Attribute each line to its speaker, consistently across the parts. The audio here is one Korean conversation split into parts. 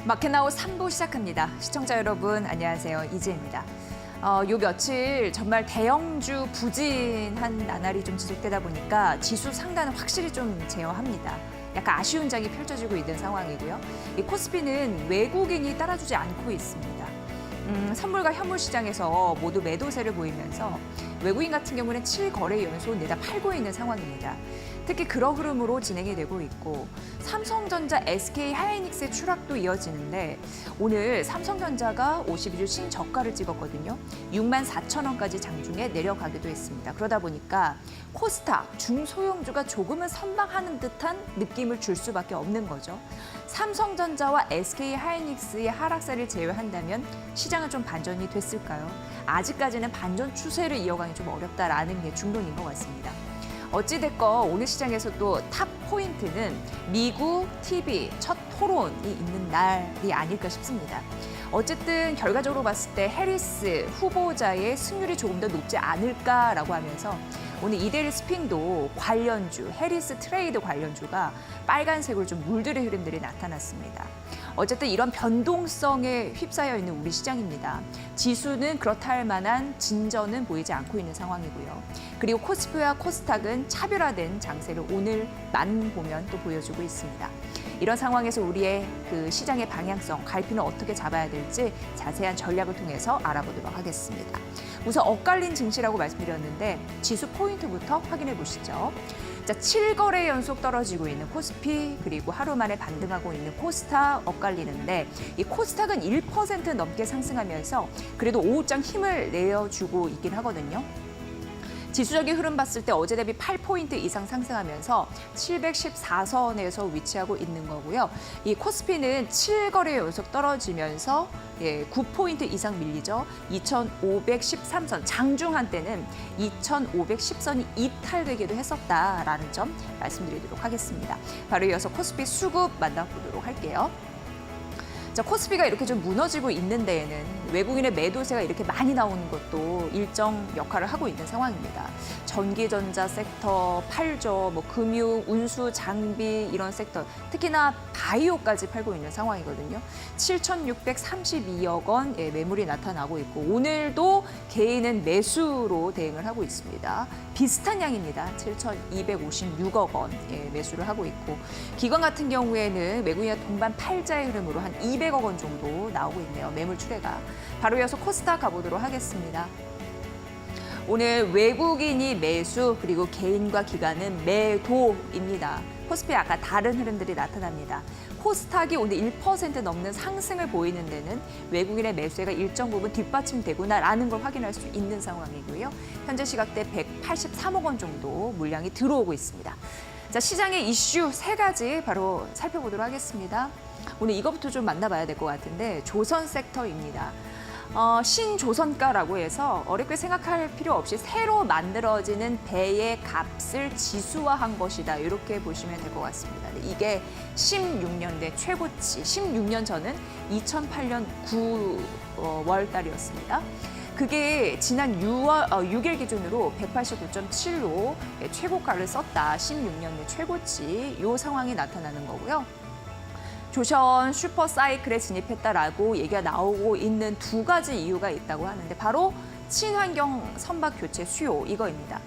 Speaker 1: 마켓나우 3부 시작합니다. 시청자 여러분 안녕하세요. 이지혜입니다. 요 며칠 정말 대형주 부진한 나날이 좀 지속되다 보니까 지수 상단은 확실히 좀 제어합니다. 약간 아쉬운 장이 펼쳐지고 있는 상황이고요. 이 코스피는 외국인이 따라주지 않고 있습니다. 선물과 현물 시장에서 모두 매도세를 보이면서 외국인 같은 경우는 7거래 연속 내다 팔고 있는 상황입니다. 특히 그런 흐름으로 진행이 되고 있고 삼성전자, SK 하이닉스의 추락도 이어지는데 오늘 삼성전자가 52주 신저가를 찍었거든요. 64,000원까지 장중에 내려가기도 했습니다. 그러다 보니까 코스닥, 중소형주가 조금은 선방하는 듯한 느낌을 줄 수밖에 없는 거죠. 삼성전자와 SK 하이닉스의 하락세를 제외한다면 시장은 좀 반전이 됐을까요? 아직까지는 반전 추세를 이어가기 좀 어렵다라는 게 중론인 것 같습니다. 어찌됐건 오늘 시장에서 또 탑 포인트는 미국 TV 첫 토론이 있는 날이 아닐까 싶습니다. 어쨌든 결과적으로 봤을 때 해리스 후보자의 승률이 조금 더 높지 않을까라고 하면서 오늘 이데일 스핀도 관련주, 해리스 트레이드 관련주가 빨간색으로 좀 물들의 흐름들이 나타났습니다. 어쨌든 이런 변동성에 휩싸여 있는 우리 시장입니다. 지수는 그렇다 할 만한 진전은 보이지 않고 있는 상황이고요. 그리고 코스피와 코스닥은 차별화된 장세를 오늘만 보면 또 보여주고 있습니다. 이런 상황에서 우리의 그 시장의 방향성, 갈피는 어떻게 잡아야 될지 자세한 전략을 통해서 알아보도록 하겠습니다. 우선 엇갈린 증시라고 말씀드렸는데 지수 포인트부터 확인해 보시죠. 자, 7거래 연속 떨어지고 있는 코스피 그리고 하루 만에 반등하고 있는 코스닥 엇갈리는데 이 코스닥은 1% 넘게 상승하면서 그래도 오후장 힘을 내어주고 있긴 하거든요. 지수적인 흐름 봤을 때 어제 대비 8포인트 이상 상승하면서 714선에서 위치하고 있는 거고요. 이 코스피는 7거래 연속 떨어지면서 9포인트 이상 밀리죠. 2,513선, 장중 한때는 2,510선이 이탈되기도 했었다라는 점 말씀드리도록 하겠습니다. 바로 이어서 코스피 수급 만나보도록 할게요. 자, 코스피가 이렇게 좀 무너지고 있는 데에는 외국인의 매도세가 이렇게 많이 나오는 것도 일정 역할을 하고 있는 상황입니다. 전기전자 섹터 팔죠, 뭐 금융, 운수, 장비 이런 섹터, 특히나 바이오까지 팔고 있는 상황이거든요. 7,632억 원의 매물이 나타나고 있고 오늘도 개인은 매수로 대응을 하고 있습니다. 비슷한 양입니다. 7,256억 원의 매수를 하고 있고 기관 같은 경우에는 외국인의 동반 팔자의 흐름으로 한 200억 원 정도 나오고 있네요. 매물 추례가. 바로 이어서 코스닥 가보도록 하겠습니다. 오늘 외국인이 매수 그리고 개인과 기관은 매도입니다. 코스피 아까 다른 흐름들이 나타납니다. 코스닥이 오늘 1% 넘는 상승을 보이는 데는 외국인의 매수세가 일정 부분 뒷받침되구나라는 걸 확인할 수 있는 상황이고요. 현재 시각대 183억 원 정도 물량이 들어오고 있습니다. 자, 시장의 이슈 3가지 바로 살펴보도록 하겠습니다. 오늘 이것부터 좀 만나봐야 될 것 같은데 조선 섹터입니다. 신조선가라고 해서 어렵게 생각할 필요 없이 새로 만들어지는 배의 값을 지수화한 것이다. 이렇게 보시면 될 것 같습니다. 이게 16년대 최고치, 16년 전은 2008년 9월 달이었습니다. 그게 지난 6일 기준으로 189.7로 최고가를 썼다. 16년대 최고치 이 상황이 나타나는 거고요. 조선 슈퍼사이클에 진입했다라고 얘기가 나오고 있는 2가지 이유가 있다고 하는데 바로 친환경 선박 교체 수요 이거입니다.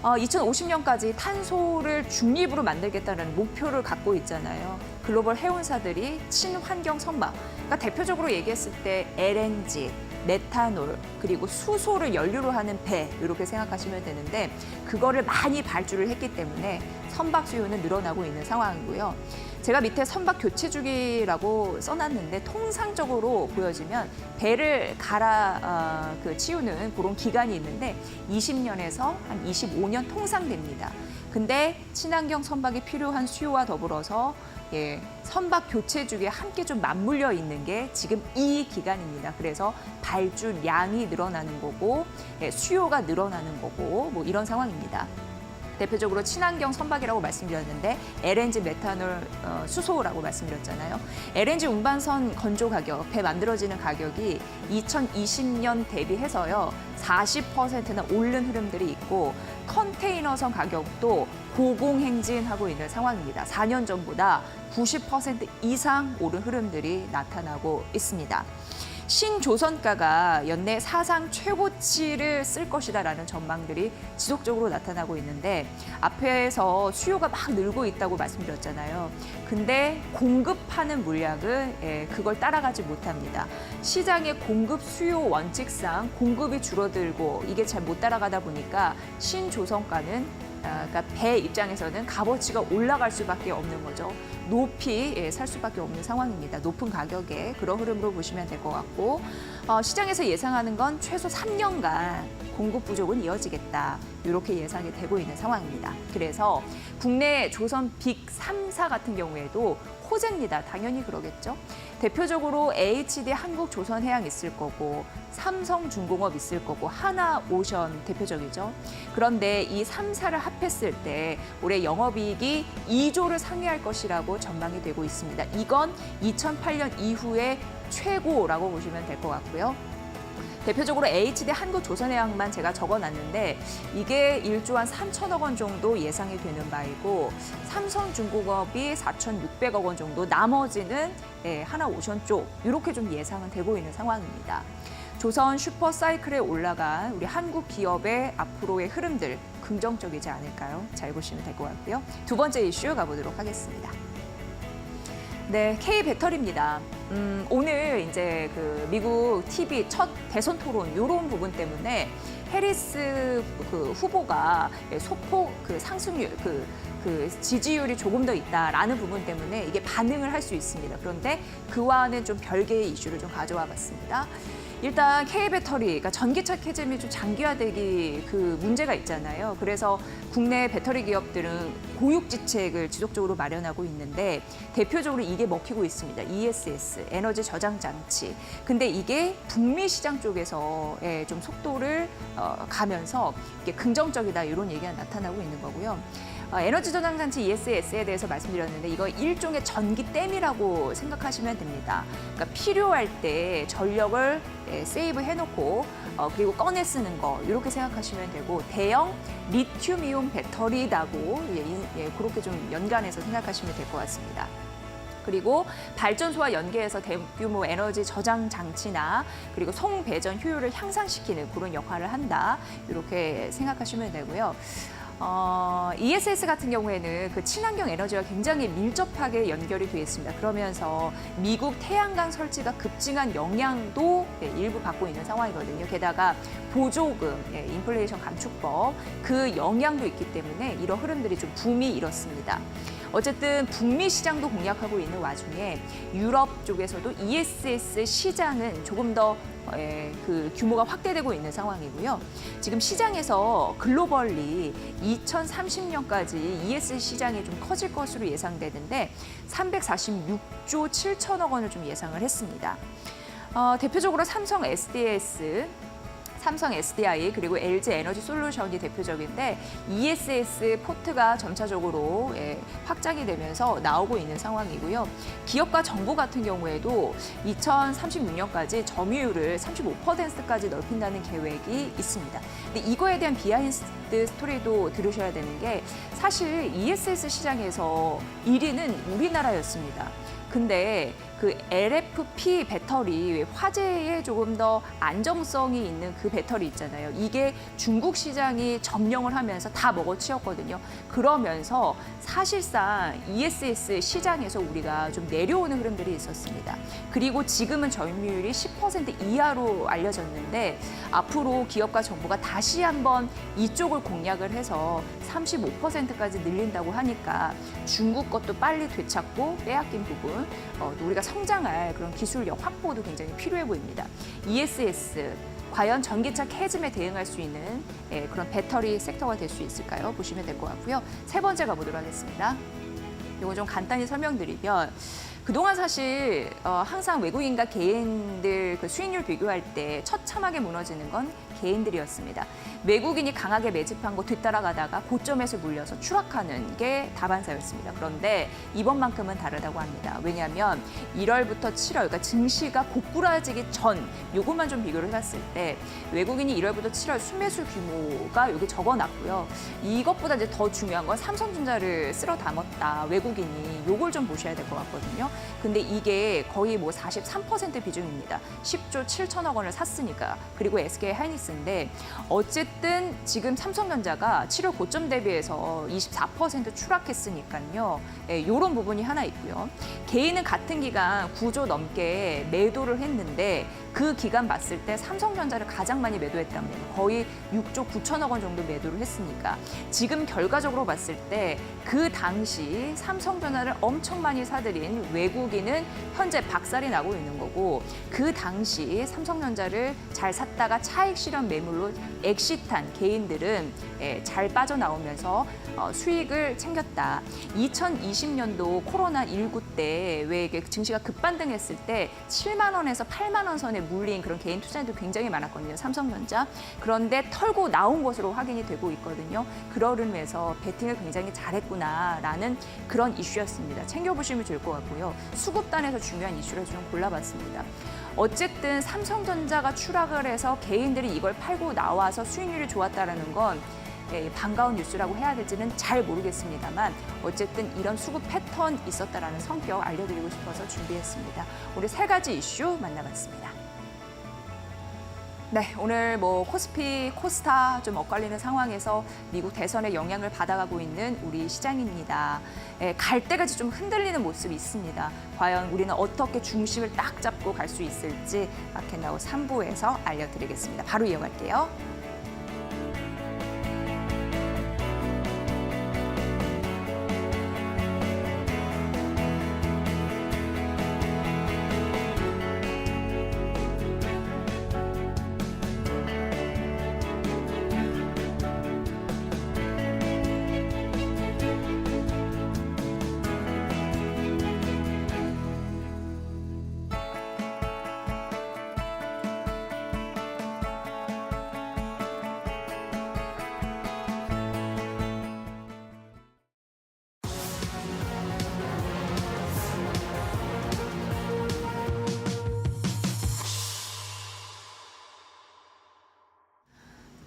Speaker 1: 2050년까지 탄소를 중립으로 만들겠다는 목표를 갖고 있잖아요. 글로벌 해운사들이 친환경 선박, 그러니까 대표적으로 얘기했을 때 LNG, 메탄올, 그리고 수소를 연료로 하는 배 이렇게 생각하시면 되는데 그거를 많이 발주를 했기 때문에 선박 수요는 늘어나고 있는 상황이고요. 제가 밑에 선박 교체 주기라고 써놨는데 통상적으로 보여지면 배를 갈아 치우는 그런 기간이 있는데 20년에서 한 25년 통상됩니다. 근데 친환경 선박이 필요한 수요와 더불어서 선박 교체 주기에 함께 좀 맞물려 있는 게 지금 이 기간입니다. 그래서 발주량이 늘어나는 거고 수요가 늘어나는 거고 뭐 이런 상황입니다. 대표적으로 친환경 선박이라고 말씀드렸는데 LNG, 메탄올, 수소라고 말씀드렸잖아요. LNG 운반선 건조 가격, 배 만들어지는 가격이 2020년 대비해서요 40%나 오른 흐름들이 있고 컨테이너선 가격도 고공행진하고 있는 상황입니다. 4년 전보다 90% 이상 오른 흐름들이 나타나고 있습니다. 신조선가가 연내 사상 최고치를 쓸 것이다라는 전망들이 지속적으로 나타나고 있는데 앞에서 수요가 막 늘고 있다고 말씀드렸잖아요. 근데 공급하는 물량을 그걸 따라가지 못합니다. 시장의 공급 수요 원칙상 공급이 줄어들고 이게 잘 못 따라가다 보니까 신조선가는 그러니까 배 입장에서는 값어치가 올라갈 수밖에 없는 거죠. 높이 살 수밖에 없는 상황입니다. 높은 가격에 그런 흐름으로 보시면 될 것 같고 시장에서 예상하는 건 최소 3년간 공급 부족은 이어지겠다. 이렇게 예상이 되고 있는 상황입니다. 그래서 국내 조선 빅 3사 같은 경우에도 호재입니다. 당연히 그러겠죠. 대표적으로 HD 한국조선해양 있을 거고 삼성중공업 있을 거고 하나오션 대표적이죠. 그런데 이 3사를 합했을 때 올해 영업이익이 2조를 상회할 것이라고 전망이 되고 있습니다. 이건 2008년 이후에 최고라고 보시면 될 것 같고요. 대표적으로 HD 한국조선해양만 제가 적어놨는데 이게 1조 한 3천억 원 정도 예상이 되는 바이고 삼성중공업이 4,600억 원 정도, 나머지는 하나오션 쪽 이렇게 좀 예상은 되고 있는 상황입니다. 조선 슈퍼사이클에 올라간 우리 한국 기업의 앞으로의 흐름들 긍정적이지 않을까요? 잘 보시면 될 것 같고요. 두 번째 이슈 가보도록 하겠습니다. 네, K 배터리입니다. 오늘 이제 그 미국 TV 첫 대선 토론 이런 부분 때문에 해리스 그 후보가 소폭 그 상승률 그 지지율이 조금 더 있다라는 부분 때문에 이게 반응을 할 수 있습니다. 그런데 그와는 좀 별개의 이슈를 좀 가져와 봤습니다. 일단 K배터리, 그러니까 전기차 캐즘이 좀 장기화되기 그 문제가 있잖아요. 그래서 국내 배터리 기업들은 고육지책을 지속적으로 마련하고 있는데 대표적으로 이게 먹히고 있습니다. ESS, 에너지 저장 장치. 근데 이게 북미 시장 쪽에서 좀 속도를 가면서 이게 긍정적이다 이런 얘기가 나타나고 있는 거고요. 에너지 저장 장치 ESS에 대해서 말씀드렸는데 이거 일종의 전기댐이라고 생각하시면 됩니다. 그러니까 필요할 때 전력을 세이브 해놓고 그리고 꺼내 쓰는 거 이렇게 생각하시면 되고 대형 리튬이온 배터리라고 그렇게 좀 연관해서 생각하시면 될 것 같습니다. 그리고 발전소와 연계해서 대규모 에너지 저장 장치나 그리고 송배전 효율을 향상시키는 그런 역할을 한다. 이렇게 생각하시면 되고요. ESS 같은 경우에는 그 친환경 에너지와 굉장히 밀접하게 연결이 되어 있습니다. 그러면서 미국 태양광 설치가 급증한 영향도 일부 받고 있는 상황이거든요. 게다가 보조금, 인플레이션 감축법 그 영향도 있기 때문에 이런 흐름들이 좀 붐이 일었습니다. 어쨌든 북미 시장도 공략하고 있는 와중에 유럽 쪽에서도 ESS 시장은 조금 더 그 규모가 확대되고 있는 상황이고요. 지금 시장에서 글로벌리 2030년까지 ESS 시장이 좀 커질 것으로 예상되는데 346조 7천억 원을 좀 예상을 했습니다. 대표적으로 삼성 SDI 그리고 LG 에너지 솔루션이 대표적인데 ESS 포트가 점차적으로 확장이 되면서 나오고 있는 상황이고요. 기업과 정부 같은 경우에도 2036년까지 점유율을 35%까지 넓힌다는 계획이 있습니다. 근데 이거에 대한 비하인드 스토리도 들으셔야 되는 게 사실 ESS 시장에서 1위는 우리나라였습니다. 근데 그 LFP 배터리, 화재에 조금 더 안정성이 있는 그 배터리 있잖아요. 이게 중국 시장이 점령을 하면서 다 먹어치웠거든요. 그러면서 사실상 ESS 시장에서 우리가 좀 내려오는 흐름들이 있었습니다. 그리고 지금은 점유율이 10% 이하로 알려졌는데 앞으로 기업과 정부가 다시 한번 이쪽을 공략을 해서 35%까지 늘린다고 하니까 중국 것도 빨리 되찾고 빼앗긴 부분, 우리가 성장할 그런 기술력 확보도 굉장히 필요해 보입니다. ESS, 과연 전기차 캐즘에 대응할 수 있는 그런 배터리 섹터가 될 수 있을까요? 보시면 될 것 같고요. 세 번째 가보도록 하겠습니다. 이거 좀 간단히 설명드리면 그동안 사실 항상 외국인과 개인들 그 수익률 비교할 때 처참하게 무너지는 건 개인들이었습니다. 외국인이 강하게 매집한 거 뒤따라가다가 고점에서 물려서 추락하는 게 다반사였습니다. 그런데 이번만큼은 다르다고 합니다. 왜냐하면 1월부터 7월, 그러니까 증시가 고꾸라지기 전 요것만 좀 비교를 해봤을 때 외국인이 1월부터 7월 순매수 규모가 여기 적어놨고요. 이것보다 이제 더 중요한 건 삼성전자를 쓸어 담았다. 외국인이 요걸 좀 보셔야 될 것 같거든요. 근데 이게 거의 뭐 43% 비중입니다. 10조 7천억 원을 샀으니까. 그리고 SK 하이닉스인데 어쨌든 지금 삼성전자가 7월 고점 대비해서 24% 추락했으니까요. 이런 부분이 하나 있고요. 개인은 같은 기간 9조 넘게 매도를 했는데 그 기간 봤을 때 삼성전자를 가장 많이 매도했답니다. 거의 6조 9천억 원 정도 매도를 했으니까 지금 결과적으로 봤을 때 그 당시 삼성전자를 엄청 많이 사들인 외국인은 현재 박살이 나고 있는 거고 그 당시 삼성전자를 잘 샀다가 차익 실현 매물로 엑시트한 개인들은 잘 빠져나오면서 수익을 챙겼다. 2020년도 코로나19 때 왜 증시가 급반등했을 때 7만 원에서 8만 원 선에 물린 그런 개인 투자인도 굉장히 많았거든요. 삼성전자. 그런데 털고 나온 것으로 확인이 되고 있거든요. 그러면서 베팅을 굉장히 잘했구나라는 그런 이슈였습니다. 챙겨보시면 좋을 것 같고요. 수급단에서 중요한 이슈를 좀 골라봤습니다. 어쨌든 삼성전자가 추락을 해서 개인들이 이걸 팔고 나와서 수익률이 좋았다는 건 반가운 뉴스라고 해야 될지는 잘 모르겠습니다만 어쨌든 이런 수급 패턴 있었다라는 성격 알려드리고 싶어서 준비했습니다. 오늘 세 가지 이슈 만나봤습니다. 네, 오늘 뭐 코스피, 코스타 좀 엇갈리는 상황에서 미국 대선의 영향을 받아가고 있는 우리 시장입니다. 갈 때까지 좀 흔들리는 모습이 있습니다. 과연 우리는 어떻게 중심을 딱 잡고 갈 수 있을지 마켓나우 3부에서 알려드리겠습니다. 바로 이어갈게요.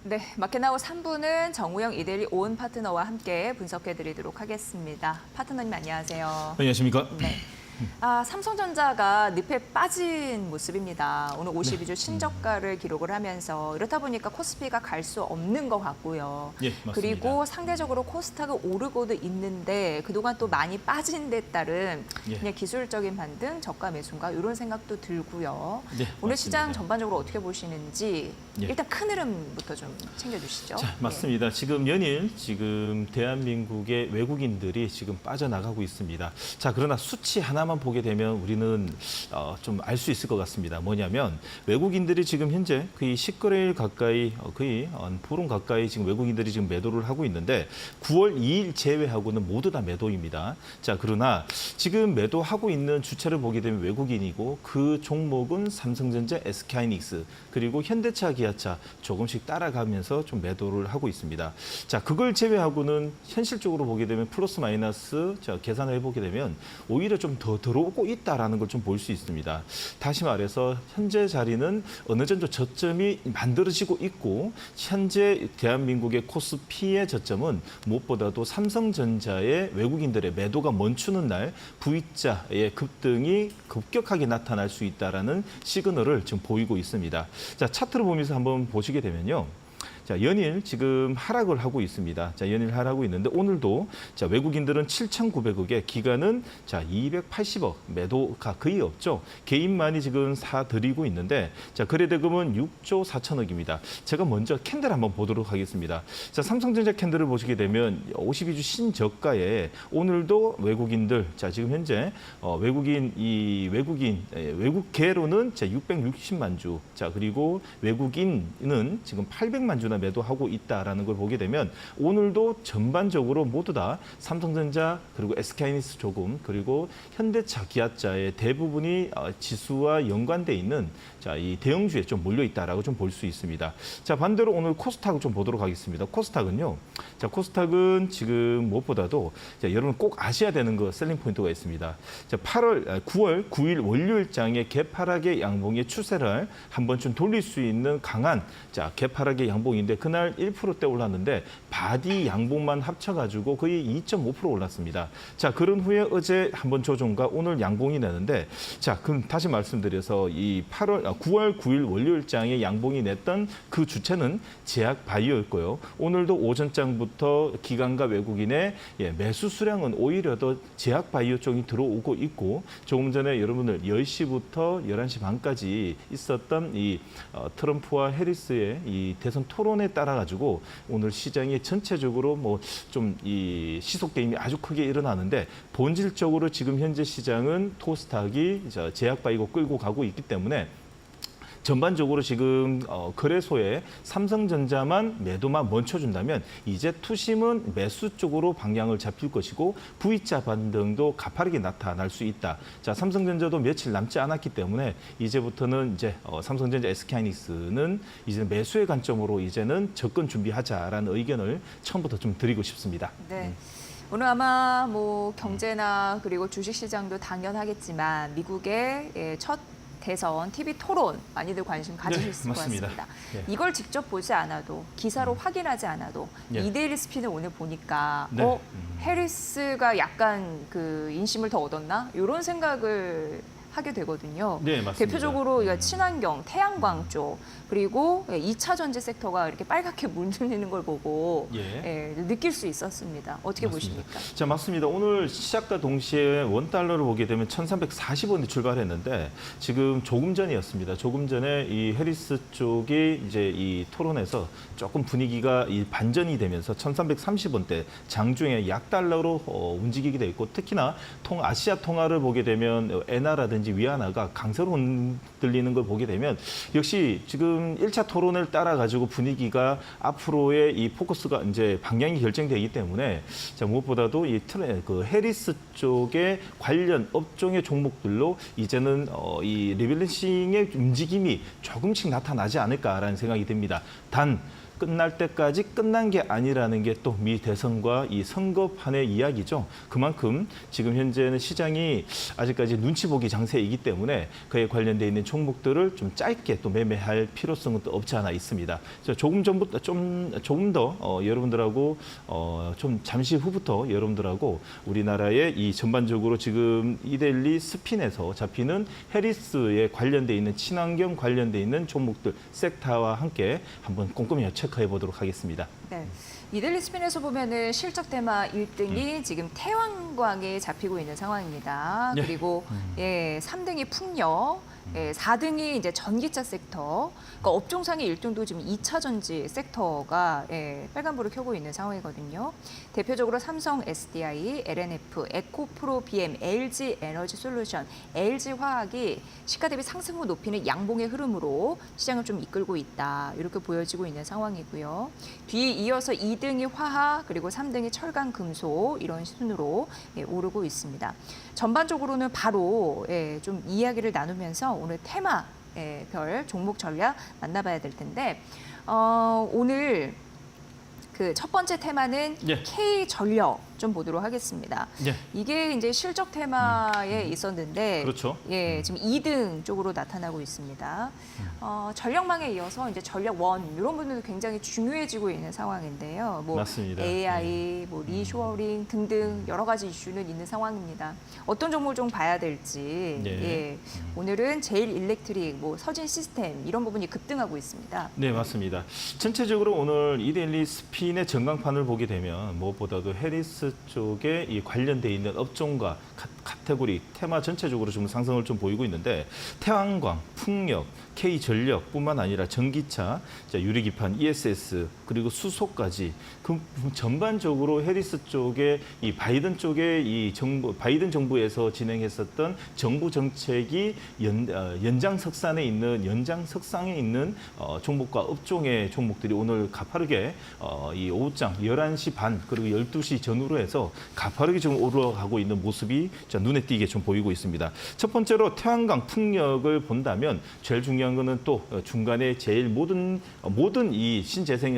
Speaker 1: 네, 마켓나우 3부는 정우영 이데일리 오은 파트너와 함께 분석해드리도록 하겠습니다. 파트너님 안녕하세요.
Speaker 2: 안녕하십니까?
Speaker 1: 네. 삼성전자가 늪에 빠진 모습입니다. 오늘 52주 신저가를 기록을 하면서 이렇다 보니까 코스피가 갈 수 없는 것 같고요.
Speaker 2: 예, 맞습니다.
Speaker 1: 그리고 상대적으로 코스닥은 오르고도 있는데 그동안 또 많이 빠진 데 따른 그냥 기술적인 반등, 저가 매수인가 이런 생각도 들고요.
Speaker 2: 네,
Speaker 1: 오늘
Speaker 2: 맞습니다.
Speaker 1: 시장 전반적으로 어떻게 보시는지
Speaker 2: 예.
Speaker 1: 일단 큰 흐름부터 좀 챙겨주시죠.
Speaker 2: 자, 맞습니다. 지금 연일 대한민국의 외국인들이 지금 빠져나가고 있습니다. 자, 그러나 수치 하나만 보게 되면 우리는 좀 알 수 있을 것 같습니다. 뭐냐면 외국인들이 지금 현재 거의 10거래일 가까이 거의 불은 가까이 지금 외국인들이 지금 매도를 하고 있는데 9월 2일 제외하고는 모두 다 매도입니다. 자, 그러나 지금 매도하고 있는 주체를 보게 되면 외국인이고 그 종목은 삼성전자, SK하이닉스 그리고 현대차, 기아차 조금씩 따라가면서 좀 매도를 하고 있습니다. 자, 그걸 제외하고는 현실적으로 보게 되면 플러스 마이너스 계산을 해보게 되면 오히려 좀 더 들어오고 있다라는 걸 좀 볼 수 있습니다. 다시 말해서 현재 자리는 어느 정도 저점이 만들어지고 있고 현재 대한민국의 코스피의 저점은 무엇보다도 삼성전자의 외국인들의 매도가 멈추는 날 V자의 급등이 급격하게 나타날 수 있다라는 시그널을 지금 보이고 있습니다. 자, 차트를 보면서 한번 보시게 되면요. 자, 연일 지금 하락을 하고 있습니다. 자, 연일 하락하고 있는데 오늘도 자, 외국인들은 7,900억에 기관은 자, 280억 매도가 거의 없죠. 개인만이 지금 사들이고 있는데 자, 거래대금은 6조 4천억입니다. 제가 먼저 캔들 한번 보도록 하겠습니다. 자, 삼성전자 캔들을 보시게 되면 52주 신저가에 오늘도 외국인들 자, 지금 현재 외국계로는 자, 660만 주. 자, 그리고 외국인은 지금 800만 주나 주가는 매도하고 있다라는 걸 보게 되면 오늘도 전반적으로 모두 다 삼성전자 그리고 SK하이닉스 조금 그리고 현대차, 기아차의 대부분이 지수와 연관돼 있는 이 대형주에 좀 몰려 있다라고 좀 볼 수 있습니다. 자, 반대로 오늘 코스닥을 좀 보도록 하겠습니다. 코스닥은요. 자, 코스닥은 지금 무엇보다도 여러분 꼭 아셔야 되는 거 셀링 포인트가 있습니다. 자, 9월 9일 월요일장의 개파락의 양봉의 추세를 한번 좀 돌릴 수 있는 강한 개파락의 양봉인데 그날 1%대 올랐는데 바디 양봉만 합쳐가지고 거의 2.5% 올랐습니다. 자, 그런 후에 어제 한번 조정과 오늘 양봉이 나는데 자, 그럼 다시 말씀드려서 이 9월 9일 월요일장에 양봉이 냈던 그 주체는 제약바이오였고요. 오늘도 오전장부터 기관과 외국인의 매수 수량은 오히려 더 제약바이오 쪽이 들어오고 있고 조금 전에 여러분들 10시부터 11시 반까지 있었던 이 트럼프와 해리스의 이 대선 토론에 따라 가지고 오늘 시장이 전체적으로 뭐 좀 이 시속 게임이 아주 크게 일어나는데 본질적으로 지금 현재 시장은 코스닥이 제약바이오 끌고 가고 있기 때문에 전반적으로 지금 거래소에 삼성전자만 매도만 멈춰준다면 이제 투심은 매수 쪽으로 방향을 잡힐 것이고 V자 반등도 가파르게 나타날 수 있다. 자, 삼성전자도 며칠 남지 않았기 때문에 이제부터는 이제 삼성전자, SK하이닉스는 이제 매수의 관점으로 이제는 접근 준비하자라는 의견을 처음부터 좀 드리고 싶습니다.
Speaker 1: 네. 오늘 아마 뭐 경제나 그리고 주식시장도 당연하겠지만 미국의 첫 대선 TV 토론 많이들 관심 가지실 것
Speaker 2: 맞습니다.
Speaker 1: 같습니다.
Speaker 2: 네.
Speaker 1: 이걸 직접 보지 않아도 기사로 확인하지 않아도
Speaker 2: 네.
Speaker 1: 이데일리 스피드 오늘 보니까
Speaker 2: 네.
Speaker 1: 해리스가 약간 그 인심을 더 얻었나 이런 생각을 하게 되거든요.
Speaker 2: 네, 맞습니다.
Speaker 1: 대표적으로 친환경, 태양광 쪽 그리고 2차 전지 섹터가 이렇게 빨갛게 물들리는 걸 보고 느낄 수 있었습니다. 어떻게
Speaker 2: 맞습니다.
Speaker 1: 보십니까?
Speaker 2: 자, 맞습니다. 오늘 시작과 동시에 원달러를 보게 되면 1,340원에 출발했는데 지금 조금 전이었습니다. 조금 전에 이 해리스 쪽이 이제 이 토론에서 조금 분위기가 이 반전이 되면서 1,330원대 장중에 약달러로 움직이게 돼 있고 특히나 아시아 통화를 보게 되면 엔화라든지 위안화가 강세로 흔들리는 걸 보게 되면 역시 지금 1차 토론을 따라 가지고 분위기가 앞으로의 이 포커스가 이제 방향이 결정되기 때문에 자, 무엇보다도 그 해리스 쪽의 관련 업종의 종목들로 이제는 이 리밸런싱의 움직임이 조금씩 나타나지 않을까라는 생각이 듭니다. 단 끝날 때까지 끝난 게 아니라는 게 또 미 대선과 이 선거판의 이야기죠. 그만큼 지금 현재는 시장이 아직까지 눈치 보기 장세이기 때문에 그에 관련돼 있는 종목들을 좀 짧게 또 매매할 필요성은 또 없지 않아 있습니다. 조금 전부터 조금 더 여러분들하고 좀 잠시 후부터 여러분들하고 우리나라의 이 전반적으로 지금 이데일리 스핀에서 잡히는 해리스에 관련돼 있는 친환경 관련돼 있는 종목들 섹터와 함께 한번 꼼꼼히 체크해 보도록 하겠습니다.
Speaker 1: 네. 이데일리 스핀에서 보면은 실적 테마 1등이 지금 태양광에 잡히고 있는 상황입니다.
Speaker 2: 네.
Speaker 1: 그리고 3등이 풍력, 4등이 이제 전기차 섹터, 그러니까 업종상의 1등도 지금 2차 전지 섹터가 빨간불을 켜고 있는 상황이거든요. 대표적으로 삼성 SDI, LNF, 에코프로 BM, LG 에너지 솔루션, LG 화학이 시가 대비 상승 후 높이는 양봉의 흐름으로 시장을 좀 이끌고 있다. 이렇게 보여지고 있는 상황이고요. 뒤에 이어서 2등이 화학, 그리고 3등이 철강, 금속 이런 순으로 오르고 있습니다. 전반적으로는 바로 좀 이야기를 나누면서 오늘 테마별 종목 전략 만나봐야 될 텐데 오늘 그 첫 번째 테마는 K전력 좀 보도록 하겠습니다. 이게 이제 실적 테마에 있었는데
Speaker 2: 그렇죠.
Speaker 1: 지금 2등 쪽으로 나타나고 있습니다. 전력망에 이어서 이제 전력원 이런 부분도 굉장히 중요해지고 있는 상황인데요. 뭐
Speaker 2: 맞습니다.
Speaker 1: AI, 뭐 리쇼어링 등등 여러 가지 이슈는 있는 상황입니다. 어떤 종목을 좀 봐야 될지 오늘은 제일 일렉트릭, 뭐 서진 시스템 이런 부분이 급등하고 있습니다.
Speaker 2: 네, 맞습니다. 전체적으로 오늘 이데일리 스핀의 전광판을 보게 되면 무엇보다도 해리스 쪽에 이 관련돼 있는 업종과 카테고리 테마 전체적으로 좀 상승을 좀 보이고 있는데 태양광, 풍력, K전력뿐만 아니라 전기차, 자, 유리기판, ESS 그리고 수소까지 그 전반적으로 해리스 쪽에 이 바이든 쪽에 이 정부 바이든 정부에서 진행했었던 정부 정책이 연장석상에 있는 종목과 업종의 종목들이 오늘 가파르게 이 오후장 11시 반 그리고 12시 전후로 해서 가파르게 지금 올라가고 있는 모습이 자, 눈에 띄게 좀 보이고 있습니다. 첫 번째로 태양광 풍력을 본다면 제일 중요한 거는 또 중간에 제일 모든 이 신재생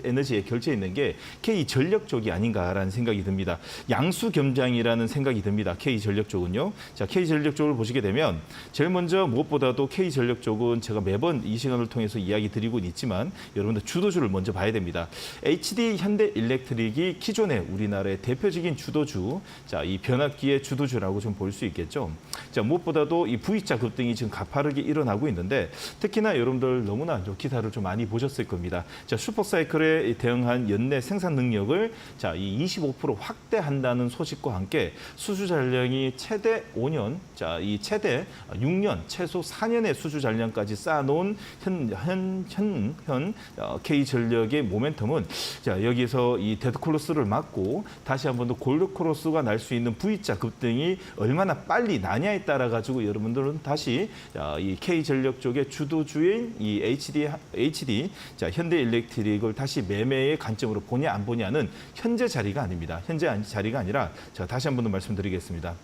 Speaker 2: 에너지에 결쳐 있는 게 K전력 쪽이 아닌가라는 생각이 듭니다. 양수겸장이라는 생각이 듭니다. K전력 쪽은요. 자, K전력 쪽을 보시게 되면 제일 먼저 무엇보다도 K전력 쪽은 제가 매번 이 시간을 통해서 이야기 드리고 있지만 여러분들 주도주를 먼저 봐야 됩니다. HD 현대일렉트릭이 기존의 우리나라의 대표적인 주도주, 자, 이 변압기의 주도주라고 좀 볼 수 있겠죠. 자, 무엇보다도 이 V자 급등이 지금 가파르게 일어나고 있는데 특히나 여러분들 너무나 기사를 좀 많이 보셨을 겁니다. 자, 슈퍼사이클에 대응한 연내 생산 능력을 자, 이 25% 확대한다는 소식과 함께 수주 잔량이 최대 5년, 자, 이 최대 6년, 최소 4년의 수주 잔량까지 쌓아놓은 현 K전력의 모멘텀은 자, 여기서 이 데드콜로스를 막고 다시 한번 더 골드콜로스가 날 수 있는 V자 급등이 얼마나 빨리 나냐에 따라 가지고 여러분들은 다시 이 K전력 쪽의 주도주인 이 HD 자, 현대일렉트릭을 다시 매매의 관점으로 보냐 안 보냐는 현재 자리가 아닙니다. 현재 자리가 아니라 제가 다시 한 번 더 말씀드리겠습니다.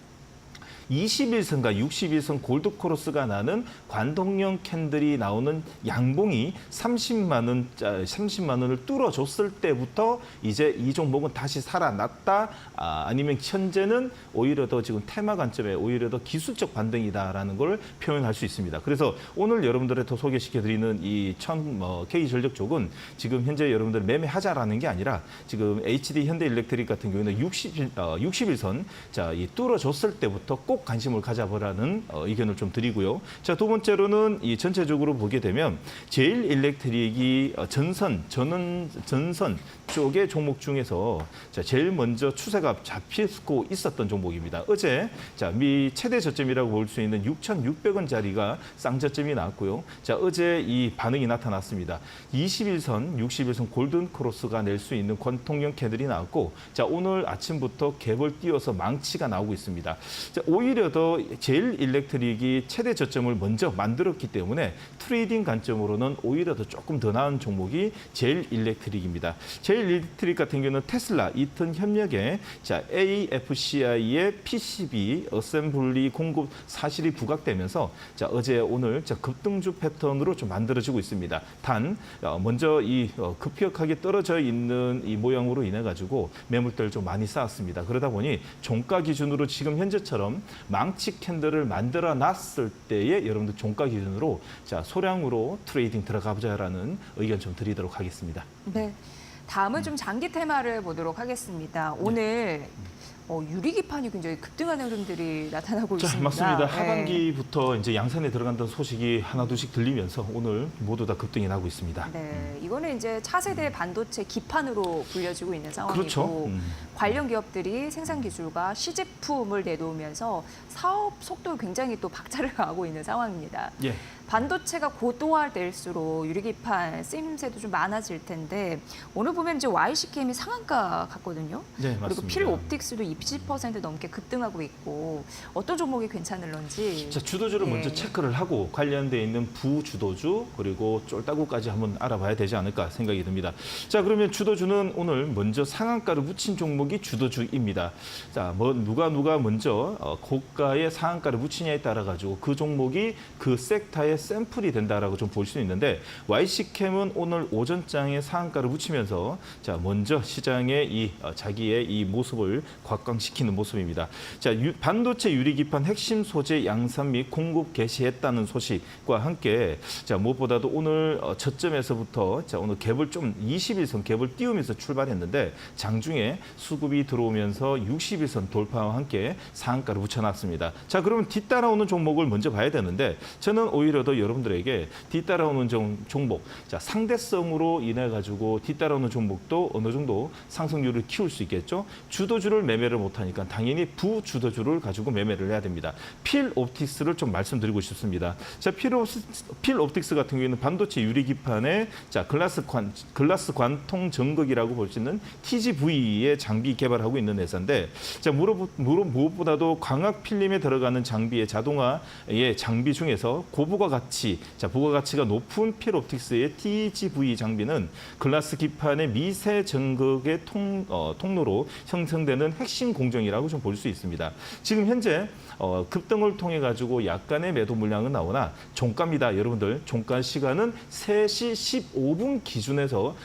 Speaker 2: 21선과 61선 골드코러스가 나는 관동형 캔들이 나오는 양봉이 30만 원을 뚫어줬을 때부터 이제 이 종목은 다시 살아났다. 아니면 현재는 오히려 더 지금 테마 관점에 오히려 더 기술적 반등이다라는 걸 표현할 수 있습니다. 그래서 오늘 여러분들의 더 소개시켜드리는 이 K전력 쪽은 지금 현재 여러분들 매매하자라는 게 아니라 지금 HD 현대일렉트릭 같은 경우에는 61선 자, 이 뚫어줬을 때부터 꼭 관심을 가져보라는 의견을 좀 드리고요. 자, 두 번째로는 이 전체적으로 보게 되면 제일일렉트릭이 전선 쪽의 종목 중에서 자, 제일 먼저 추세가 잡히고 있었던 종목입니다. 어제 자, 미 최대 저점이라고 볼 수 있는 6,600원짜리가 쌍저점이 나왔고요. 자, 어제 이 반응이 나타났습니다. 21선, 61선 골든 크로스가 낼 수 있는 관통형 캔들이 나왔고, 자, 오늘 아침부터 갭을 띄워서 망치가 나오고 있습니다. 자, 오히려 더 제일일렉트릭이 최대 저점을 먼저 만들었기 때문에 트레이딩 관점으로는 오히려 더 조금 더 나은 종목이 제일일렉트릭입니다. 제일일렉트릭 같은 경우는 테슬라, 이튼 협력에 자, AFCI의 PCB 어셈블리 공급 사실이 부각되면서 자, 어제 오늘 자, 급등주 패턴으로 좀 만들어지고 있습니다. 단 먼저 이 급격하게 떨어져 있는 이 모양으로 인해 가지고 매물대를 좀 많이 쌓았습니다. 그러다 보니 종가 기준으로 지금 현재처럼 망치 캔들을 만들어 놨을 때에 여러분들 종가 기준으로 자, 소량으로 트레이딩 들어가 보자라는 의견 좀 드리도록 하겠습니다.
Speaker 1: 네. 다음은 좀 장기 테마를 보도록 하겠습니다. 오늘 유리기판이 굉장히 급등하는 흐름들이 나타나고
Speaker 2: 자,
Speaker 1: 있습니다.
Speaker 2: 맞습니다.
Speaker 1: 네.
Speaker 2: 하반기부터 이제 양산에 들어간다는 소식이 하나둘씩 들리면서 오늘 모두 다 급등이 나고 있습니다.
Speaker 1: 네, 이거는 이제 차세대 반도체 기판으로 불려지고 있는 상황이고
Speaker 2: 그렇죠.
Speaker 1: 관련 기업들이 생산 기술과 시제품을 내놓으면서 사업 속도를 굉장히 또 박차를 가하고 있는 상황입니다.
Speaker 2: 예.
Speaker 1: 반도체가 고도화될수록 유리기판 쓰임새도 좀 많아질 텐데 오늘 보면 이제 YCKM이 상한가 같거든요.
Speaker 2: 네,
Speaker 1: 그리고
Speaker 2: 맞습니다.
Speaker 1: 필옵틱스도 20% 넘게 급등하고 있고 어떤 종목이 괜찮을런지.
Speaker 2: 자, 주도주를
Speaker 1: 네.
Speaker 2: 먼저 체크를 하고 관련돼 있는 부주도주 그리고 쫄따구까지 한번 알아봐야 되지 않을까 생각이 듭니다. 자, 그러면 주도주는 오늘 먼저 상한가를 묻힌 종목이 주도주입니다. 자, 누가 먼저 고가의 상한가를 묻히냐에 따라 가지고 그 종목이 그 섹터의 샘플이 된다라고 좀 볼 수 있는데 YC캠은 오늘 오전장에 상한가를 묻히면서 자, 먼저 시장의 이 자기의 이 모습을 곽광시키는 모습입니다. 자, 반도체 유리기판 핵심 소재 양산 및 공급 개시했다는 소식과 함께 자, 무엇보다도 오늘 저점에서부터 자, 오늘 갭을 좀 21선 갭을 띄우면서 출발했는데 장중에 수급이 들어오면서 60일선 돌파와 함께 상한가를 붙여놨습니다. 자, 그러면 뒤따라오는 종목을 먼저 봐야 되는데 저는 오히려 더 여러분들에게 뒤따라오는 종목, 자, 상대성으로 인해 가지고 뒤따라오는 종목도 어느 정도 상승률을 키울 수 있겠죠. 주도주를 매매를 못하니까 당연히 부주도주를 가지고 매매를 해야 됩니다. 필옵틱스를 좀 말씀드리고 싶습니다. 자, 필옵틱스 같은 경우에는 반도체 유리 기판에 자, 글라스 관통 전극이라고 볼 수 있는 TGV의 장비 개발하고 있는 회사인데, 자, 무엇보다도 광학 필름에 들어가는 장비의 자동화의 장비 중에서 고부가가치, 자, 부가가치가 높은 필옵틱스의 TGV 장비는 글라스 기판의 미세 전극의 통로로 형성되는 핵심 공정이라고 좀 볼 수 있습니다. 지금 현재 급등을 통해 가지고 약간의 매도 물량은 나오나 종가입니다. 여러분들 종가 시간은 3시 15분 기준에서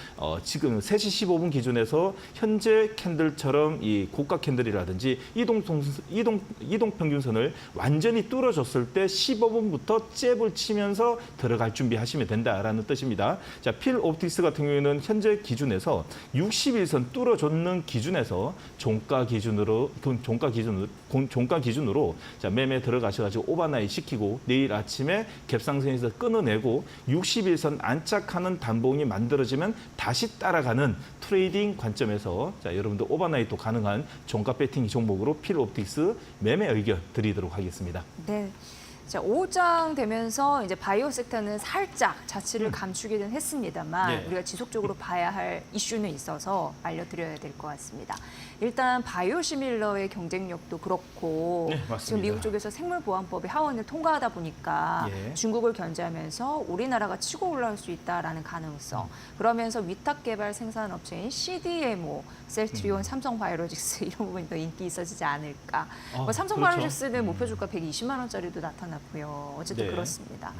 Speaker 2: 지금 3시 15분 기준에서 현재 캔들처럼 이 고가 캔들이라든지 이동 평균선을 완전히 뚫어줬을 때 15분부터 잽을 치면서 들어갈 준비하시면 된다라는 뜻입니다. 자, 필옵틱스 같은 경우에는 현재 기준에서 60일선 뚫어줬는 기준에서 종가 기준으로 자, 매매 들어가셔가지고 오버나잇 시키고 내일 아침에 갭상승에서 끊어내고 60일선 안착하는 단봉이 만들어지면 다시 따라가는 트레이딩 관점에서 자, 여러분들 오버나잇도 가능한 종가 배팅 종목으로 필옵틱스 매매 의견 드리도록 하겠습니다.
Speaker 1: 네. 자, 오후장 되면서 이제 바이오 섹터는 살짝 자취를 감추기는 했습니다만
Speaker 2: 네.
Speaker 1: 우리가 지속적으로 봐야 할 이슈는 있어서 알려드려야 될 것 같습니다. 일단 바이오시밀러의 경쟁력도 그렇고
Speaker 2: 네, 맞습니다.
Speaker 1: 지금 미국 쪽에서 생물보안법의 하원을 통과하다 보니까
Speaker 2: 예.
Speaker 1: 중국을 견제하면서 우리나라가 치고 올라올 수 있다라는 가능성. 그러면서 위탁 개발 생산업체인 CDMO, 셀트리온, 삼성바이오로직스 이런 부분이 더 인기 있어지지 않을까. 뭐 삼성바이오로직스는 목표 주가 120만 원짜리도 나타났고요. 어쨌든
Speaker 2: 네.
Speaker 1: 그렇습니다.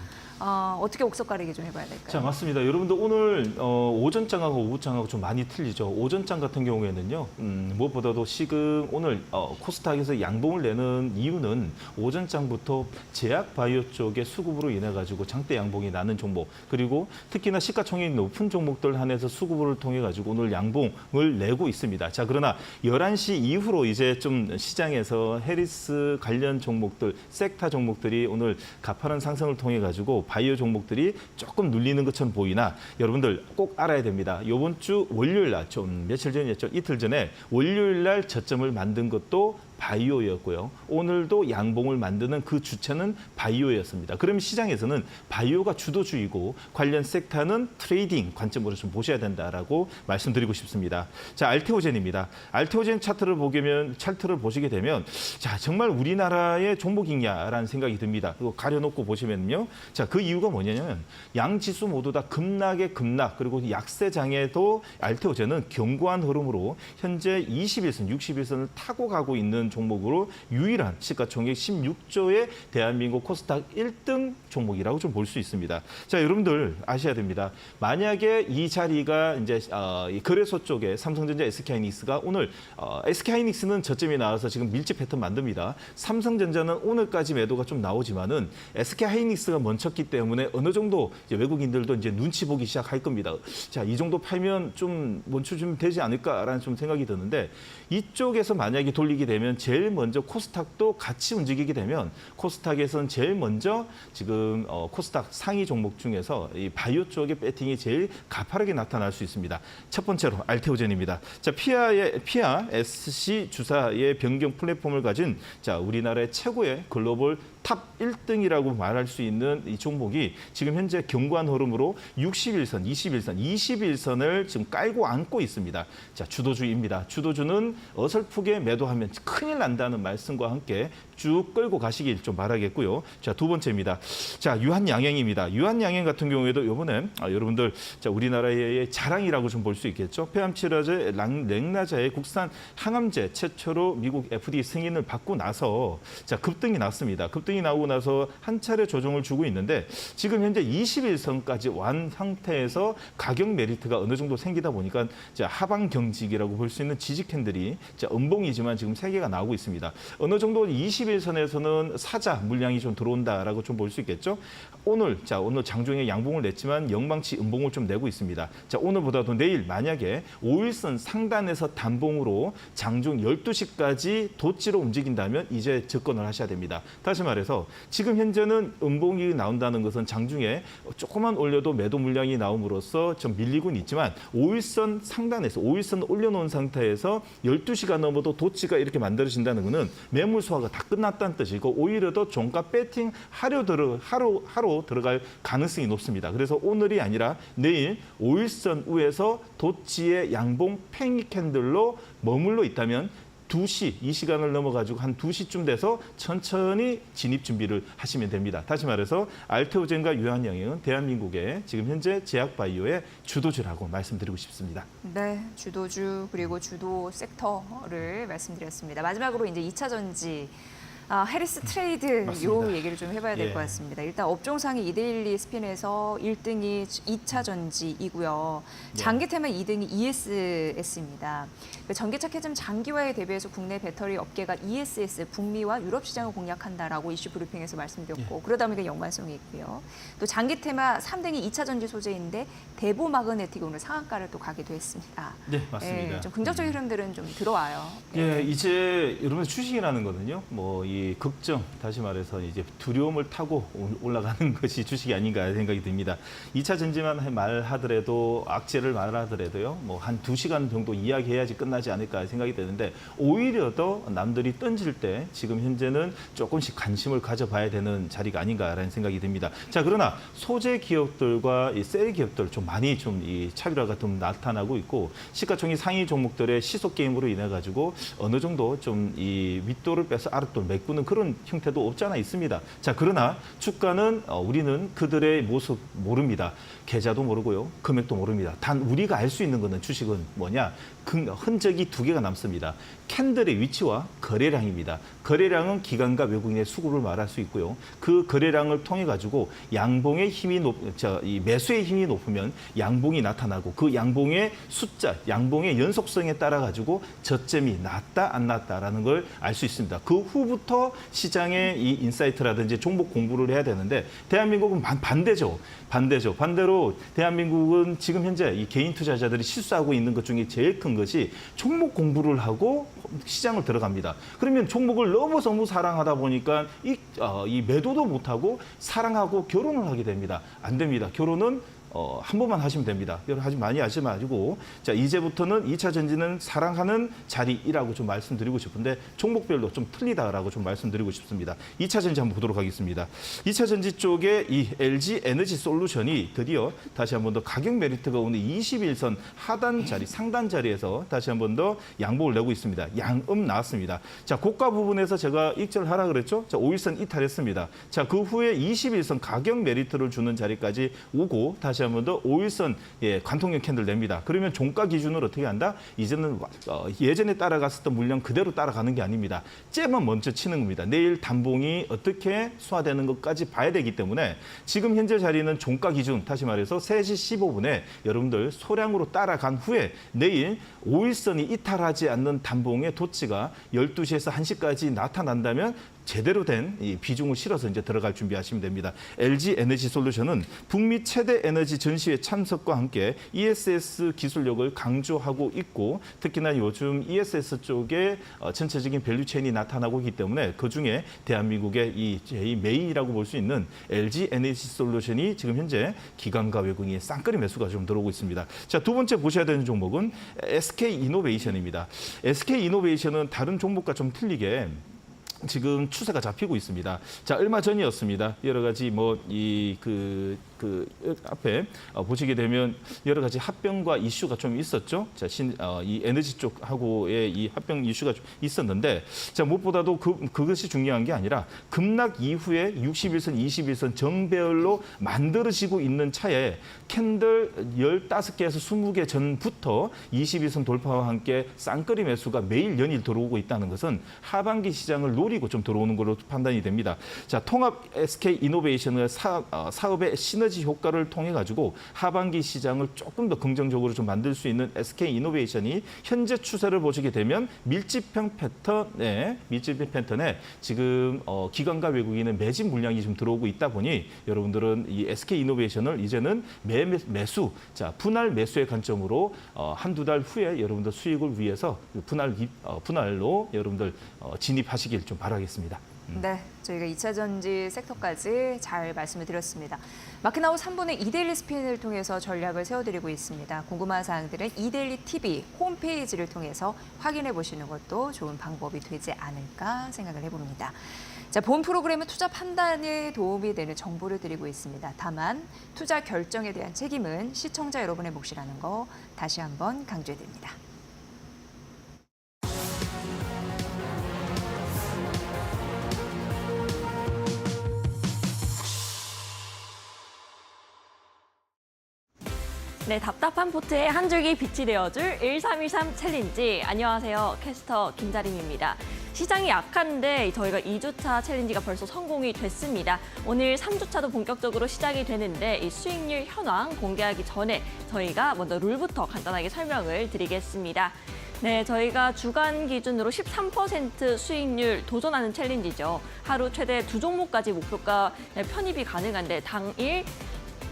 Speaker 1: 어떻게 옥석 가리기 좀 해봐야 될까요?
Speaker 2: 자, 맞습니다. 여러분들 오늘 오전장하고 오후장하고 좀 많이 틀리죠. 오전장 같은 경우에는요, 무엇보다도 지금 오늘 코스닥에서 양봉을 내는 이유는 오전장부터 제약바이오 쪽의 수급으로 인해 가지고 장대 양봉이 나는 종목, 그리고 특히나 시가총액이 높은 종목들 한해서 수급을 통해 가지고 오늘 양봉을 내고 있습니다. 자, 그러나 11시 이후로 이제 좀 시장에서 해리스 관련 종목들, 섹터 종목들이 오늘 가파른 상승을 통해 가지고 바이오 종목들이 조금 눌리는 것처럼 보이나 여러분들 꼭 알아야 됩니다. 이번 주 월요일 날, 좀 며칠 전이었죠. 이틀 전에 월요일 날 저점을 만든 것도 바이오였고요. 오늘도 양봉을 만드는 그 주체는 바이오였습니다. 그럼 시장에서는 바이오가 주도주이고 관련 섹터는 트레이딩 관점으로 좀 보셔야 된다라고 말씀드리고 싶습니다. 자, 알테오젠입니다. 알테오젠 차트를 보시게 되면 자, 정말 우리나라의 종목이냐라는 생각이 듭니다. 그리고 가려놓고 보시면요. 자, 그 이유가 뭐냐면 양 지수 모두 다 급락, 그리고 약세장에도 알테오젠은 견고한 흐름으로 현재 21선, 60일선을 타고 가고 있는 종목으로 유일한 시가총액 16조의 대한민국 코스닥 1등 종목이라고 좀 볼 수 있습니다. 자, 여러분들 아셔야 됩니다. 만약에 이 자리가 이제 거래소 쪽에 삼성전자, SK하이닉스가 오늘 SK하이닉스는 저점이 나와서 지금 밀집 패턴 만듭니다. 삼성전자는 오늘까지 매도가 좀 나오지만은 SK하이닉스가 멈췄기 때문에 어느 정도 이제 외국인들도 이제 눈치 보기 시작할 겁니다. 자, 이 정도 팔면 좀 멈춰 주면 되지 않을까라는 좀 생각이 드는데 이쪽에서 만약에 돌리게 되면 제일 먼저 코스닥도 같이 움직이게 되면 코스닥에서는 제일 먼저 지금 코스닥 상위 종목 중에서 이 바이오 쪽의 배팅이 제일 가파르게 나타날 수 있습니다. 첫 번째로 알테오젠입니다. 자, 피아 SC 주사의 변경 플랫폼을 가진 자, 우리나라의 최고의 글로벌 탑 1등이라고 말할 수 있는 이 종목이 지금 현재 견고한 흐름으로 60일선, 21선을 지금 깔고 안고 있습니다. 자, 주도주입니다. 주도주는 어설프게 매도하면 큰일 난다는 말씀과 함께 쭉 끌고 가시길 좀 바라겠고요. 자, 두 번째입니다. 자, 유한양행입니다. 유한양행 같은 경우에도 이번에 여러분들 자, 우리나라의 자랑이라고 좀 볼 수 있겠죠. 폐암치료제 랭나자의 국산 항암제 최초로 미국 FDA 승인을 받고 나서 자, 급등이 났습니다. 급등이 급등이 나오고 나서 한 차례 조정을 주고 있는데 지금 현재 21선까지 완 상태에서 가격 메리트가 어느 정도 생기다 보니까 이제 하방 경직이라고 볼 수 있는 지지 캔들이 음봉이지만 지금 3개가 나오고 있습니다. 어느 정도 21선에서는 사자 물량이 좀 들어온다라고 좀 볼 수 있겠죠. 오늘 장중에 양봉을 냈지만 영망치 음봉을 좀 내고 있습니다. 자, 오늘보다도 내일 만약에 5일선 상단에서 단봉으로 장중 12시까지 도치로 움직인다면 이제 접근을 하셔야 됩니다. 다시 말해서 지금 현재는 음봉이 나온다는 것은 장중에 조금만 올려도 매도 물량이 나옴으로써 좀 밀리고는 있지만 5일선 상단에서 5일선 올려놓은 상태에서 12시가 넘어도 도치가 이렇게 만들어진다는 것은 매물 소화가 다 끝났다는 뜻이고 오히려 더 종가 배팅 하루 들어갈 가능성이 높습니다. 그래서 오늘이 아니라 내일 5일선 위에서 도치의 양봉 팽이 캔들로 머물러 있다면 2시, 이 시간을 넘어가지고 한 2시쯤 돼서 천천히 진입 준비를 하시면 됩니다. 다시 말해서 알테오젠과 유한양행은 대한민국의 지금 현재 제약바이오의 주도주라고 말씀드리고 싶습니다.
Speaker 1: 네, 주도주 그리고 주도 섹터를 말씀드렸습니다. 마지막으로 이제 2차 전지. 해리스 트레이드
Speaker 2: 맞습니다.
Speaker 1: 요 얘기를 좀 해봐야 될 것
Speaker 2: 예.
Speaker 1: 같습니다. 일단 업종상의 2대1 스핀에서 1등이 2차 전지이고요. 장기 테마 2등이 ESS입니다. 전기차 캐즘 장기화에 대비해서 국내 배터리 업계가 ESS 북미와 유럽 시장을 공략한다라고 이슈 브리핑에서 말씀드렸고 그러다 보니까 연관성이 있고요. 또 장기 테마 3등이 2차 전지 소재인데 대보 마그네틱이 오늘 상한가를 또 가기도 했습니다.
Speaker 2: 네, 맞습니다.
Speaker 1: 좀 긍정적인 흐름들은 좀 들어와요.
Speaker 2: 예, 이제 여러분 주식이라는 거는요. 이 걱정, 다시 말해서 이제 두려움을 타고 올라가는 것이 주식이 아닌가 생각이 듭니다. 2차 전지만 말하더라도 악재를 말하더라도요. 한 2시간 정도 이야기해야지 끝나지 않을까 생각이 되는데 오히려 더 남들이 던질 때 지금 현재는 조금씩 관심을 가져봐야 되는 자리가 아닌가라는 생각이 듭니다. 자, 그러나 소재 기업들과 이 셀 기업들 좀 많이 이 차별화가 좀 나타나고 있고 시가총액 상위 종목들의 시속 게임으로 인해 가지고 어느 정도 좀 이 윗돌을 빼서 아랫돌 메꾸는 그런 형태도 없지 않아 있습니다. 자, 그러나 주가는 우리는 그들의 모습 모릅니다. 계좌도 모르고요. 금액도 모릅니다. 단 우리가 알 수 있는 것은 주식은 뭐냐? 흔적이 2개가 남습니다. 캔들의 위치와 거래량입니다. 거래량은 기관과 외국인의 수급을 말할 수 있고요. 그 거래량을 통해 가지고 양봉의 힘이 이 매수의 힘이 높으면 양봉이 나타나고 그 양봉의 숫자, 양봉의 연속성에 따라 가지고 저점이 낮다 안 낮다라는 걸 알 수 있습니다. 그 후부터 시장의 이 인사이트라든지 종목 공부를 해야 되는데 대한민국은 반대죠. 반대로 대한민국은 지금 현재 이 개인 투자자들이 실수하고 있는 것 중에 제일 큰 것이 종목 공부를 하고 시장을 들어갑니다. 그러면 종목을 너무 사랑하다 보니까 이 매도도 못하고 사랑하고 결혼을 하게 됩니다. 안 됩니다. 결혼은 한 번만 하시면 됩니다. 여러분 많이 하지 마시고 자, 이제부터는 2차 전지는 사랑하는 자리라고 좀 말씀드리고 싶은데 종목별로 좀 틀리다라고 좀 말씀드리고 싶습니다. 2차 전지 한번 보도록 하겠습니다. 2차 전지 쪽에 이 LG 에너지 솔루션이 드디어 다시 한번 더 가격 메리트가 오늘 21선 하단 자리, 상단 자리에서 다시 한번 더 양봉을 내고 있습니다. 양음 나왔습니다. 자, 고가 부분에서 제가 익절하라 그랬죠? 자, 5일선 이탈했습니다. 자, 그 후에 21선 가격 메리트를 주는 자리까지 오고 다시 한 번 더 5일선 관통형 캔들 냅니다. 그러면 종가 기준으로 어떻게 한다? 이제는 예전에 따라갔었던 물량 그대로 따라가는 게 아닙니다. 째만 먼저 치는 겁니다. 내일 단봉이 어떻게 소화되는 것까지 봐야 되기 때문에 지금 현재 자리는 종가 기준, 다시 말해서 3시 15분에 여러분들 소량으로 따라간 후에 내일 5일선이 이탈하지 않는 단봉의 도치가 12시에서 1시까지 나타난다면 제대로 된 이 비중을 실어서 이제 들어갈 준비하시면 됩니다. LG 에너지 솔루션은 북미 최대 에너지 전시회 참석과 함께 ESS 기술력을 강조하고 있고 특히나 요즘 ESS 쪽에 전체적인 밸류체인이 나타나고 있기 때문에 그중에 대한민국의 이 메인이라고 볼 수 있는 LG 에너지 솔루션이 지금 현재 기관과 외국인의 쌍끌이 매수가 좀 들어오고 있습니다. 자, 두 번째 보셔야 되는 종목은 SK 이노베이션입니다. SK 이노베이션은 다른 종목과 좀 틀리게 지금 추세가 잡히고 있습니다. 자, 얼마 전이었습니다. 여러 가지 그 앞에 보시게 되면 여러 가지 합병과 이슈가 좀 있었죠. 자, 이 에너지 쪽하고의 이 합병 이슈가 좀 있었는데, 자, 무엇보다도 그것이 중요한 게 아니라 급락 이후에 61선, 21선 정배열로 만들어지고 있는 차에 캔들 15개에서 20개 전부터 22선 돌파와 함께 쌍끌이 매수가 매일 연일 들어오고 있다는 것은 하반기 시장을 노리고 좀 들어오는 걸로 판단이 됩니다. 자, 통합 SK 이노베이션의 사업의 시너지 효과를 통해 가지고 하반기 시장을 조금 더 긍정적으로 좀 만들 수 있는 SK 이노베이션이 현재 추세를 보시게 되면 밀집형 패턴에 지금 기관과 외국인의 매집 물량이 좀 들어오고 있다 보니 여러분들은 이 SK 이노베이션을 이제는 매수, 자, 분할 매수의 관점으로 한두 달 후에 여러분들 수익을 위해서 분할로 여러분들 진입하시길 좀 바라겠습니다.
Speaker 1: 네, 저희가 2차 전지 섹터까지 잘 말씀을 드렸습니다. 마켓나우 3분의 이데일리 스핀을 통해서 전략을 세워드리고 있습니다. 궁금한 사항들은 이데일리 TV 홈페이지를 통해서 확인해 보시는 것도 좋은 방법이 되지 않을까 생각을 해봅니다. 자, 본 프로그램은 투자 판단에 도움이 되는 정보를 드리고 있습니다. 다만 투자 결정에 대한 책임은 시청자 여러분의 몫이라는 거 다시 한번 강조해드립니다.
Speaker 3: 네, 답답한 포트에 한 줄기 빛이 되어줄 1313 챌린지. 안녕하세요. 캐스터 김자림입니다. 시장이 약한데 저희가 2주차 챌린지가 벌써 성공이 됐습니다. 오늘 3주차도 본격적으로 시작이 되는데 이 수익률 현황 공개하기 전에 저희가 먼저 룰부터 간단하게 설명을 드리겠습니다. 네, 저희가 주간 기준으로 13% 수익률 도전하는 챌린지죠. 하루 최대 2종목까지 목표가 편입이 가능한데 당일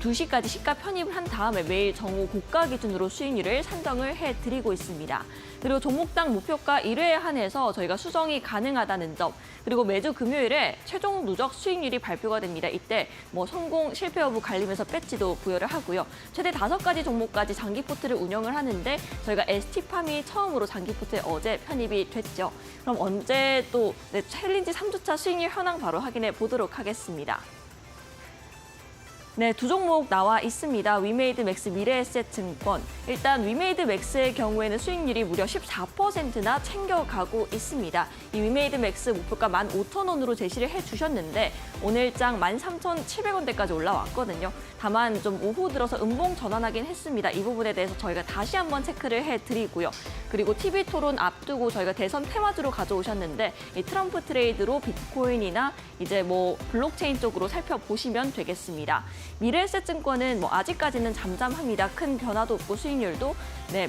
Speaker 3: 2시까지 시가 편입을 한 다음에 매일 정오 고가 기준으로 수익률을 산정을 해드리고 있습니다. 그리고 종목당 목표가 1회에 한해서 저희가 수정이 가능하다는 점, 그리고 매주 금요일에 최종 누적 수익률이 발표가 됩니다. 이때 성공, 실패 여부 갈리면서 배지도 부여를 하고요. 최대 5가지 종목까지 장기 포트를 운영을 하는데 저희가 ST팜이 처음으로 장기 포트에 어제 편입이 됐죠. 그럼 언제 또 챌린지 3주차 수익률 현황 바로 확인해 보도록 하겠습니다. 네, 2종목 나와 있습니다. 위메이드 맥스 미래에셋증권. 일단 위메이드 맥스의 경우에는 수익률이 무려 14%나 챙겨가고 있습니다. 이 위메이드 맥스 목표가 15,000원으로 제시를 해주셨는데 오늘장 13,700원대까지 올라왔거든요. 다만 좀 오후 들어서 음봉 전환하긴 했습니다. 이 부분에 대해서 저희가 다시 한번 체크를 해드리고요. 그리고 TV 토론 앞두고 저희가 대선 테마주로 가져오셨는데 이 트럼프 트레이드로 비트코인이나 이제 블록체인 쪽으로 살펴보시면 되겠습니다. 미래에셋증권은 아직까지는 잠잠합니다. 큰 변화도 없고 수익률도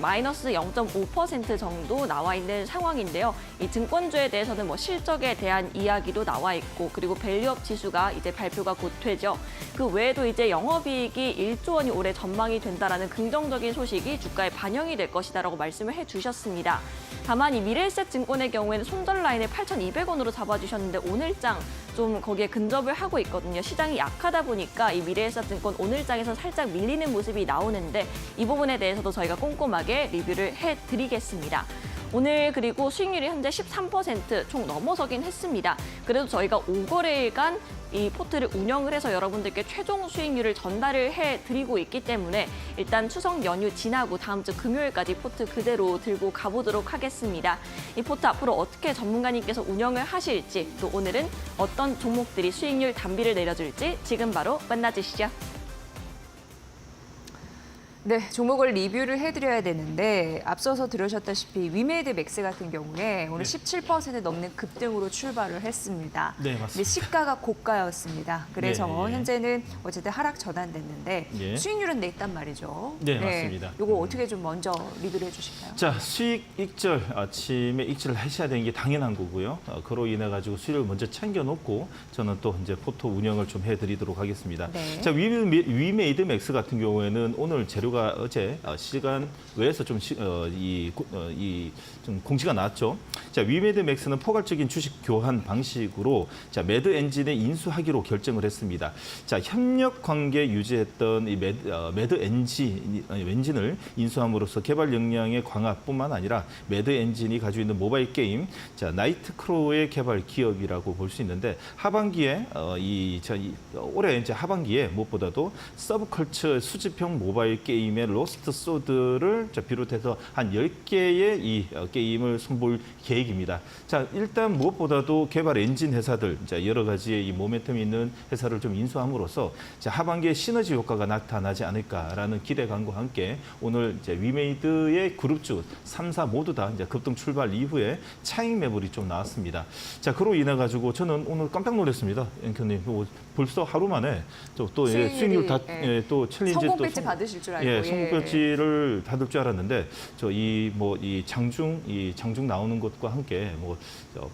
Speaker 3: 마이너스 0.5% 정도 나와 있는 상황인데요. 이 증권주에 대해서는 실적에 대한 이야기도 나와 있고 그리고 밸류업 지수가 이제 발표가 곧 되죠. 그 외에도 이제 영업이익이 1조 원이 올해 전망이 된다라는 긍정적인 소식이 주가에 반영이 될 것이다라고 말씀을 해주셨습니다. 다만 이 미래에셋증권의 경우에는 손절 라인을 8,200원으로 잡아주셨는데 오늘장 좀 거기에 근접을 하고 있거든요. 시장이 약하다 보니까 이 미래에셋증권 오늘장에서 살짝 밀리는 모습이 나오는데 이 부분에 대해서도 저희가 꼼꼼하게 리뷰를 해드리겠습니다. 오늘 그리고 수익률이 현재 13% 총 넘어서긴 했습니다. 그래도 저희가 5거래일간 이 포트를 운영을 해서 여러분들께 최종 수익률을 전달을 해드리고 있기 때문에 일단 추석 연휴 지나고 다음 주 금요일까지 포트 그대로 들고 가보도록 하겠습니다. 이 포트 앞으로 어떻게 전문가님께서 운영을 하실지 또 오늘은 어떤 종목들이 수익률 단비를 내려줄지 지금 바로 만나주시죠.
Speaker 1: 네, 종목을 리뷰를 해드려야 되는데 앞서서 들으셨다시피 위메이드 맥스 같은 경우에 오늘 17% 넘는 급등으로 출발을 했습니다.
Speaker 2: 네, 맞습니다.
Speaker 1: 근데 시가가 고가였습니다. 그래서
Speaker 2: 네.
Speaker 1: 현재는 어쨌든 하락 전환됐는데
Speaker 2: 네.
Speaker 1: 수익률은 냈단 말이죠.
Speaker 2: 네, 맞습니다.
Speaker 1: 이거 어떻게 좀 먼저 리뷰를 해주실까요?
Speaker 2: 자, 수익 익절, 아침에 익절을 하셔야 되는 게 당연한 거고요. 그로 인해 가지고 수익을 먼저 챙겨놓고 저는 또 이제 포트 운영을 좀 해드리도록 하겠습니다.
Speaker 1: 네.
Speaker 2: 자, 위메이드 맥스 같은 경우에는 오늘 재료 발표가 어제 시간 외에서 좀 공지가 나왔죠. 자, 위메드 맥스는 포괄적인 주식 교환 방식으로 자, 매드 엔진에 인수하기로 결정을 했습니다. 자, 협력 관계 유지했던 이 매드 엔진을 인수함으로써 개발 역량의 강화뿐만 아니라 매드 엔진이 가지고 있는 모바일 게임, 자, 나이트크로우의 개발 기업이라고 볼 수 있는데 하반기에 올해 이제 하반기에 무엇보다도 서브컬처 수집형 모바일 게임의 로스트 소드를 비롯해서 한 10개의 이 게임을 선보일 계획입니다. 자, 일단 무엇보다도 개발 엔진 회사들, 자, 여러 가지의 이 모멘텀이 있는 회사를 좀 인수함으로써 자, 하반기에 시너지 효과가 나타나지 않을까라는 기대감과 함께 오늘 이제 위메이드의 그룹주 3사 모두 다 이제 급등 출발 이후에 차익 매물이 좀 나왔습니다. 자, 그로 인해 가지고 저는 오늘 깜짝 놀랐습니다, 앵커님. 벌써 하루 만에 또 수익률 다 또 챌린지
Speaker 1: 성공
Speaker 2: 또
Speaker 1: 배지 받으실 줄 알고
Speaker 2: 성공 배지를 받을 줄 알았는데 이 장중 나오는 것과 함께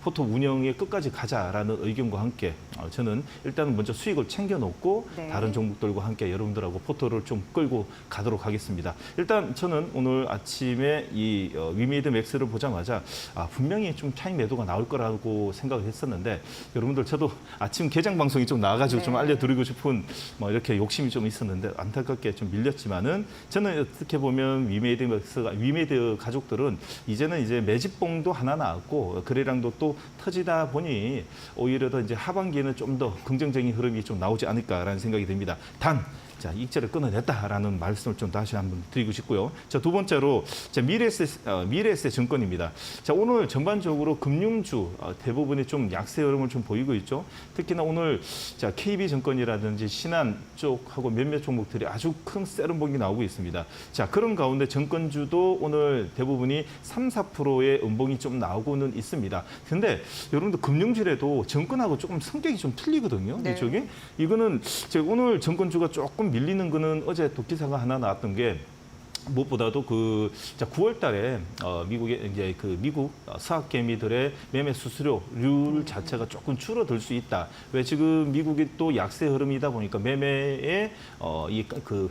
Speaker 2: 포토 운영에 끝까지 가자라는 의견과 함께 저는 일단은 먼저 수익을 챙겨놓고
Speaker 1: 네.
Speaker 2: 다른 종목들과 함께 여러분들하고 포토를 좀 끌고 가도록 하겠습니다. 일단 저는 오늘 아침에 이 위메이드 맥스를 보자마자 분명히 좀 차익 매도가 나올 거라고 생각을 했었는데 여러분들 저도 아침 개장 방송이 좀 나와가지고
Speaker 1: 네.
Speaker 2: 좀 알려드리고 싶은 이렇게 욕심이 좀 있었는데 안타깝게 좀 밀렸지만은 저는 어떻게 보면 위메이드 가족들은 이제는 이제 매집봉도 하나 나왔고 거래량도 또 터지다 보니 오히려 더 이제 하반기에는 좀 더 긍정적인 흐름이 좀 나오지 않을까라는 생각이 듭니다. 자, 익절을 끊어냈다라는 말씀을 좀 다시 한번 드리고 싶고요. 자, 두 번째로 미래에셋 증권입니다. 자, 오늘 전반적으로 금융주 대부분이 좀 약세 흐름을 좀 보이고 있죠. 특히나 오늘 자, KB증권이라든지 신한 쪽하고 몇몇 종목들이 아주 큰 세련봉이 나오고 있습니다. 자, 그런 가운데 증권주도 오늘 대부분이 3, 4%의 음봉이 좀 나오고는 있습니다. 근데 여러분들 금융주래도 증권하고 조금 성격이 좀 틀리거든요.
Speaker 1: 네.
Speaker 2: 이쪽이. 이거는 제가 오늘 증권주가 조금 밀리는 거는 어제 또 기사가 하나 나왔던 게 무엇보다도 9월 달에 미국의 이제 미국 서학 개미들의 매매 수수료율 자체가 조금 줄어들 수 있다. 왜 지금 미국이 또 약세 흐름이다 보니까 매매의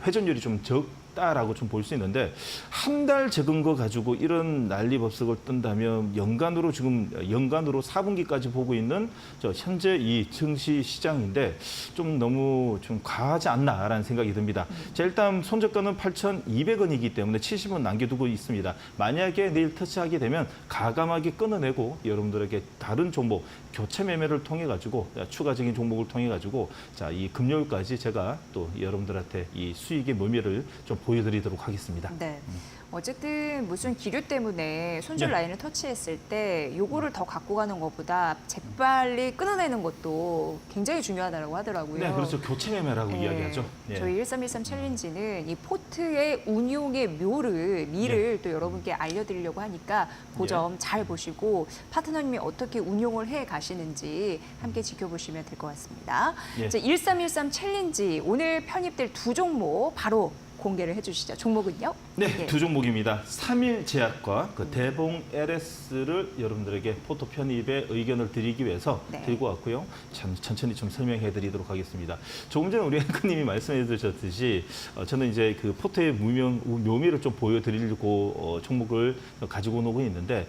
Speaker 2: 회전율이 좀 적다라고 좀 볼 수 있는데 한 달 적은 거 가지고 이런 난리법석을 뜬다면 연간으로 4분기까지 보고 있는 현재 이 증시 시장인데 좀 너무 좀 과하지 않나라는 생각이 듭니다. 자, 일단 손저가는 8,200원이기 때문에 70원 남겨두고 있습니다. 만약에 내일 터치하게 되면 가감하게 끊어내고 여러분들에게 다른 종목 교체 매매를 통해 가지고 추가적인 종목을 통해 가지고 자, 이 금요일까지 제가 또 여러분들한테 이 수익의 묘미를 좀 보여드리도록 하겠습니다.
Speaker 1: 네. 어쨌든 무슨 기류 때문에 손절
Speaker 2: 네.
Speaker 1: 라인을 터치했을 때 요거를 더 갖고 가는 것보다 재빨리 끊어내는 것도 굉장히 중요하다고 하더라고요.
Speaker 2: 네, 그렇죠. 교체 매매라고 이야기하죠. 예.
Speaker 1: 저희 1313 챌린지는 이 포트의 운용의 미를 또 여러분께 알려드리려고 하니까 그 점 잘 보시고 파트너님이 어떻게 운용을 해 가시는지 함께 지켜보시면 될 것 같습니다.
Speaker 2: 예.
Speaker 1: 1313 챌린지 오늘 편입될 두 종목 바로 공개를 해주시죠. 종목은요?
Speaker 2: 네,
Speaker 1: 예.
Speaker 2: 두 종목입니다. 3일 제약과 대봉 LS를 여러분들에게 포토 편입의 의견을 드리기 위해서
Speaker 1: 네.
Speaker 2: 들고 왔고요. 천천히 좀 설명해 드리도록 하겠습니다. 조금 전에 우리 앵커님이 말씀해 주셨듯이 저는 이제 포토의 묘미를 좀 보여드리려고 종목을 가지고 오고 있는데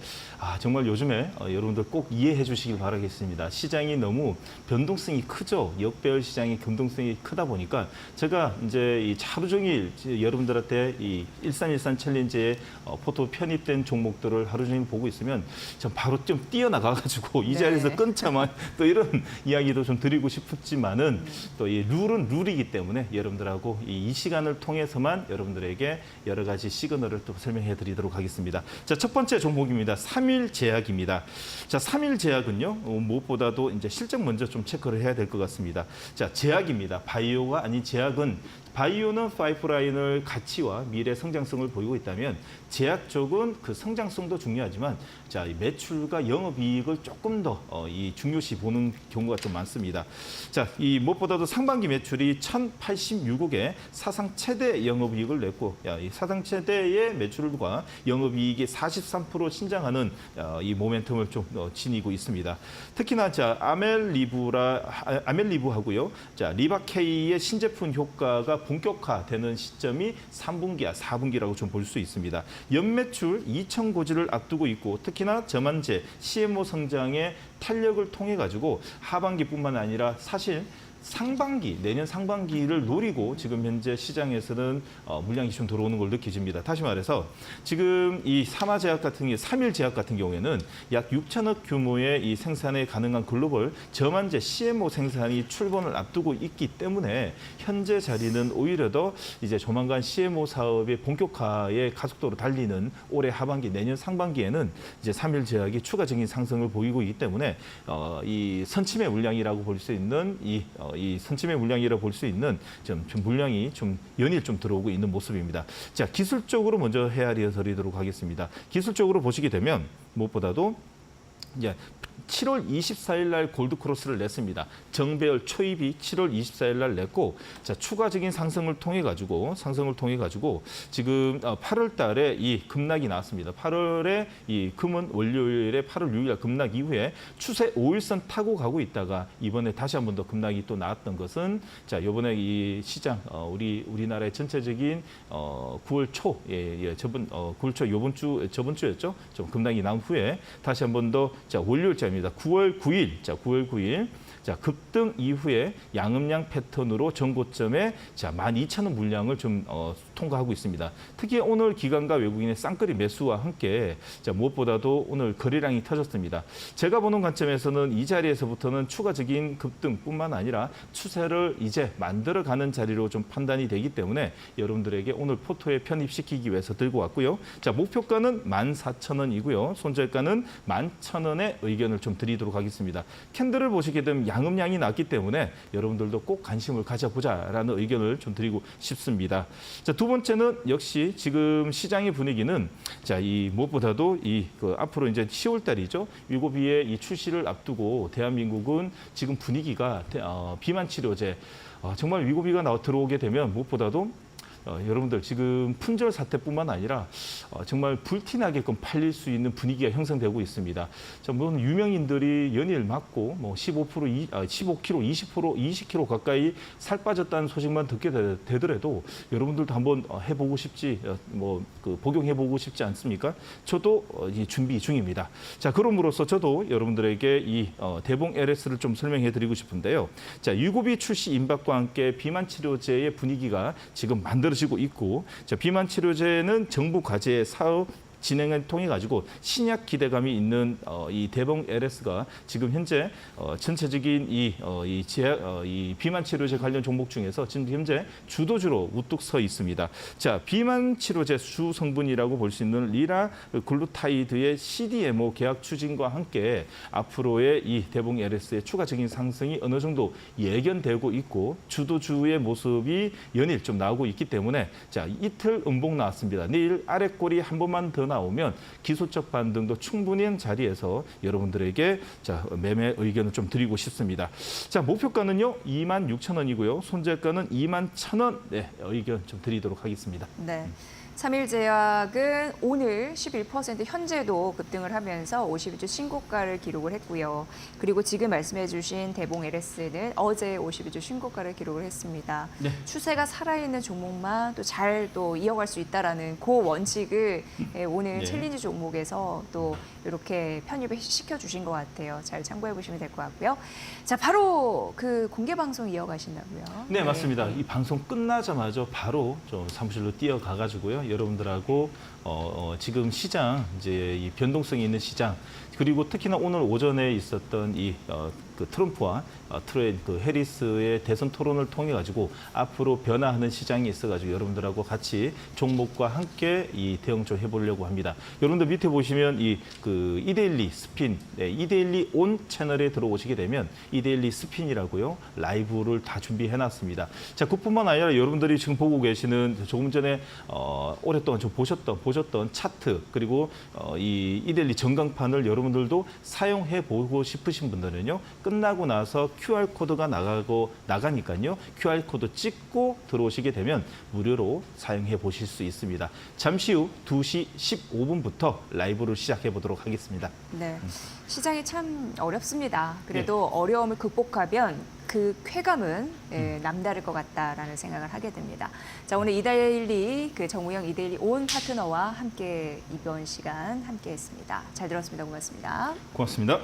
Speaker 2: 정말 요즘에 여러분들 꼭 이해해 주시길 바라겠습니다. 시장이 너무 변동성이 크죠. 역배열 시장이 변동성이 크다 보니까 제가 이제 하루 종일 여러분들한테 이 1313 챌린지에 포토 편입된 종목들을 하루 종일 보고 있으면 전 바로 좀 뛰어나가가지고 이 자리에서
Speaker 1: 네.
Speaker 2: 끊자만 또 이런 이야기도 좀 드리고 싶었지만은 또 이 룰은 룰이기 때문에 여러분들하고 이 시간을 통해서만 여러분들에게 여러 가지 시그널을 또 설명해 드리도록 하겠습니다. 자, 첫 번째 종목입니다. 3일 제약입니다. 자, 3일 제약은요, 무엇보다도 이제 실적 먼저 좀 체크를 해야 될 것 같습니다. 자, 제약입니다. 바이오가 아닌 제약은 바이오는 파이프라인을 가치와 미래 성장성을 보이고 있다면 제약 쪽은 그 성장성도 중요하지만 자, 이 매출과 영업이익을 조금 더 이 중요시 보는 경우가 좀 많습니다. 자, 이 무엇보다도 상반기 매출이 1,086억에 사상 최대 영업이익을 냈고 이 사상 최대의 매출과 영업이익이 43% 신장하는 이 모멘텀을 좀 지니고 있습니다. 특히나 자, 아멜리브하고요, 자, 리바케이의 신제품 효과가 본격화되는 시점이 3분기야 4분기라고 좀 볼 수 있습니다. 연매출 2천 고지를 앞두고 있고 특히나 저만재 CMO 성장의 탄력을 통해 가지고 하반기뿐만 아니라 사실 상반기, 내년 상반기를 노리고 지금 현재 시장에서는 물량이 좀 들어오는 걸 느껴집니다. 다시 말해서 지금 이 삼화제약 같은 경우, 삼일제약 같은 경우에는 약 6천억 규모의 이 생산에 가능한 글로벌 저만재 CMO 생산이 출범을 앞두고 있기 때문에 현재 자리는 오히려 더 이제 조만간 CMO 사업의 본격화에 가속도로 달리는 올해 하반기, 내년 상반기에는 이제 삼일제약이 추가적인 상승을 보이고 있기 때문에 이 선침의 물량이라고 볼 수 있는 이 선침의 물량이라고 볼 수 있는 좀 물량이 좀 연일 좀 들어오고 있는 모습입니다. 자, 기술적으로 먼저 헤아려 드리도록 하겠습니다. 기술적으로 보시게 되면 무엇보다도 이제 7월 24일 날 골드크로스를 냈습니다. 정배열 초입이 7월 24일 날 냈고, 자, 추가적인 상승을 통해 가지고 지금 8월 달에 이 급락이 나왔습니다. 8월에 이 금은 월요일에 8월 6일 날 급락 이후에 추세 5일선 타고 가고 있다가 이번에 다시 한 번 더 급락이 또 나왔던 것은, 자, 이번에 이 시장 우리나라의 전체적인 9월 초 저번 주였죠. 좀 급락이 나온 후에 다시 한 번 더 월요일자입니다. 9월 9일. 자, 급등 이후에 양음양 패턴으로 전고점에 12,000원 물량을 좀 통과하고 있습니다. 특히 오늘 기관과 외국인의 쌍끌이 매수와 함께 무엇보다도 오늘 거래량이 터졌습니다. 제가 보는 관점에서는 이 자리에서부터는 추가적인 급등뿐만 아니라 추세를 이제 만들어가는 자리로 좀 판단이 되기 때문에 여러분들에게 오늘 포토에 편입시키기 위해서 들고 왔고요. 자, 목표가는 14,000원이고요. 손절가는 11,000원의 의견을 좀 드리도록 하겠습니다. 캔들을 보시게 되면 양음량이 났기 때문에 여러분들도 꼭 관심을 가져보자라는 의견을 좀 드리고 싶습니다. 자, 두 번째는 역시 지금 시장의 분위기는 이 무엇보다도 앞으로 이제 10월 달이죠. 위고비의 이 출시를 앞두고 대한민국은 지금 분위기가 비만 치료제 정말 위고비가 들어오게 되면 무엇보다도 여러분들 지금 품절 사태뿐만 아니라 정말 불티나게끔 팔릴 수 있는 분위기가 형성되고 있습니다. 물론 유명인들이 연일 맞고 15%, 15kg, 20kg 가까이 살 빠졌다는 소식만 듣게 되더라도 여러분들도 한번 해보고 싶지, 복용해보고 싶지 않습니까? 저도 준비 중입니다. 자, 그럼으로써 저도 여러분들에게 이 대봉 LS를 좀 설명해드리고 싶은데요. 자, 위고비 출시 임박과 함께 비만 치료제의 분위기가 지금 만들어지고 있고, 자, 비만 치료제는 정부 과제의 사업 진행을 통해 가지고 신약 기대감이 있는 이 대봉 LS가 지금 현재 전체적인 이 비만 치료제 관련 종목 중에서 지금 현재 주도주로 우뚝 서 있습니다. 자, 비만 치료제 주 성분이라고 볼 수 있는 리라글루타이드의 CDMO 계약 추진과 함께 앞으로의 이 대봉 LS의 추가적인 상승이 어느 정도 예견되고 있고 주도주의 모습이 연일 좀 나오고 있기 때문에, 자, 이틀 음봉 나왔습니다. 내일 아랫골이 한 번만 더 나오면 기술적 반등도 충분히 한 자리에서 여러분들에게 매매 의견을 좀 드리고 싶습니다. 자, 목표가는요 26,000원이고요. 손절가는 21,000원 의견 좀 드리도록 하겠습니다.
Speaker 1: 네. 삼일제약은 오늘 11% 현재도 급등을 하면서 52주 신고가를 기록을 했고요. 그리고 지금 말씀해 주신 대봉 LS는 어제 52주 신고가를 기록을 했습니다.
Speaker 2: 네.
Speaker 1: 추세가 살아있는 종목만 또 잘 이어갈 수 있다라는 그 원칙을 오늘
Speaker 2: 네.
Speaker 1: 챌린지 종목에서 또 이렇게 편입을 시켜주신 것 같아요. 잘 참고해 보시면 될 것 같고요. 자, 바로 그 공개 방송 이어가신다고요?
Speaker 2: 네, 맞습니다. 이 방송 끝나자마자 바로 좀 사무실로 뛰어가가지고요. 여러분들하고 지금 시장, 이제 이 변동성이 있는 시장, 그리고 특히나 오늘 오전에 있었던 그 트럼프와 그 해리스의 대선 토론을 통해 가지고 앞으로 변화하는 시장이 있어가지고 여러분들하고 같이 종목과 함께 이 대응 좀 해보려고 합니다. 여러분들 밑에 보시면 그 이데일리 스핀, 이데일리 온 채널에 들어오시게 되면 이데일리 스핀이라고요, 라이브를 다 준비해놨습니다. 자, 그뿐만 아니라 여러분들이 지금 보고 계시는 조금 전에 오랫동안 좀 보셨던 차트, 그리고 이 이데일리 전광판을 여러분들도 사용해 보고 싶으신 분들은요, 끝나고 나서 QR코드가 나가니까요. QR코드 찍고 들어오시게 되면 무료로 사용해 보실 수 있습니다. 잠시 후 2시 15분부터 라이브를 시작해 보도록 하겠습니다.
Speaker 1: 네. 시장이 참 어렵습니다. 그래도 어려움을 극복하면 그 쾌감은 남다를 것 같다라는 생각을 하게 됩니다. 자, 오늘 이데일리 정우영 이데일리 온 파트너와 함께 이번 시간 함께했습니다. 잘 들었습니다. 고맙습니다.
Speaker 2: 고맙습니다.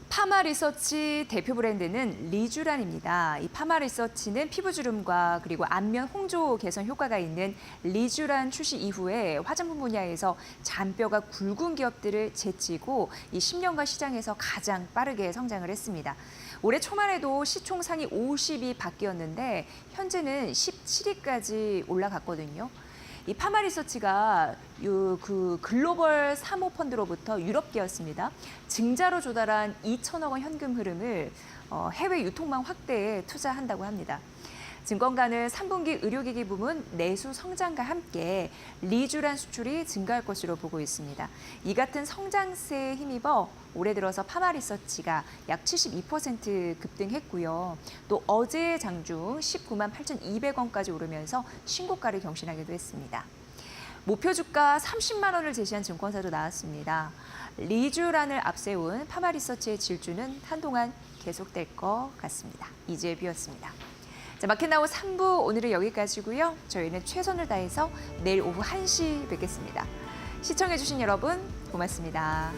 Speaker 1: 파마리서치 대표 브랜드는 리쥬란입니다. 이 파마리서치는 피부주름과 그리고 안면 홍조 개선 효과가 있는 리쥬란 출시 이후에 화장품 분야에서 잔뼈가 굵은 기업들을 제치고 이 10년간 시장에서 가장 빠르게 성장을 했습니다. 올해 초만 해도 시총 상위 50이 바뀌었는데 현재는 17위까지 올라갔거든요. 이 파마리서치가 그 글로벌 사모펀드로부터 유럽계였습니다. 증자로 조달한 2천억 원 현금 흐름을 해외 유통망 확대에 투자한다고 합니다. 증권가는 3분기 의료기기 부문 내수 성장과 함께 리쥬란 수출이 증가할 것으로 보고 있습니다. 이 같은 성장세에 힘입어 올해 들어서 파마리서치가 약 72% 급등했고요. 또 어제 장중 19만 8,200원까지 오르면서 신고가를 경신하기도 했습니다. 목표 주가 30만 원을 제시한 증권사도 나왔습니다. 리쥬란을 앞세운 파마리서치의 질주는 한동안 계속될 것 같습니다. 이재비였습니다. 자, 마켓나우 3부 오늘은 여기까지고요. 저희는 최선을 다해서 내일 오후 1시 뵙겠습니다. 시청해주신 여러분 고맙습니다.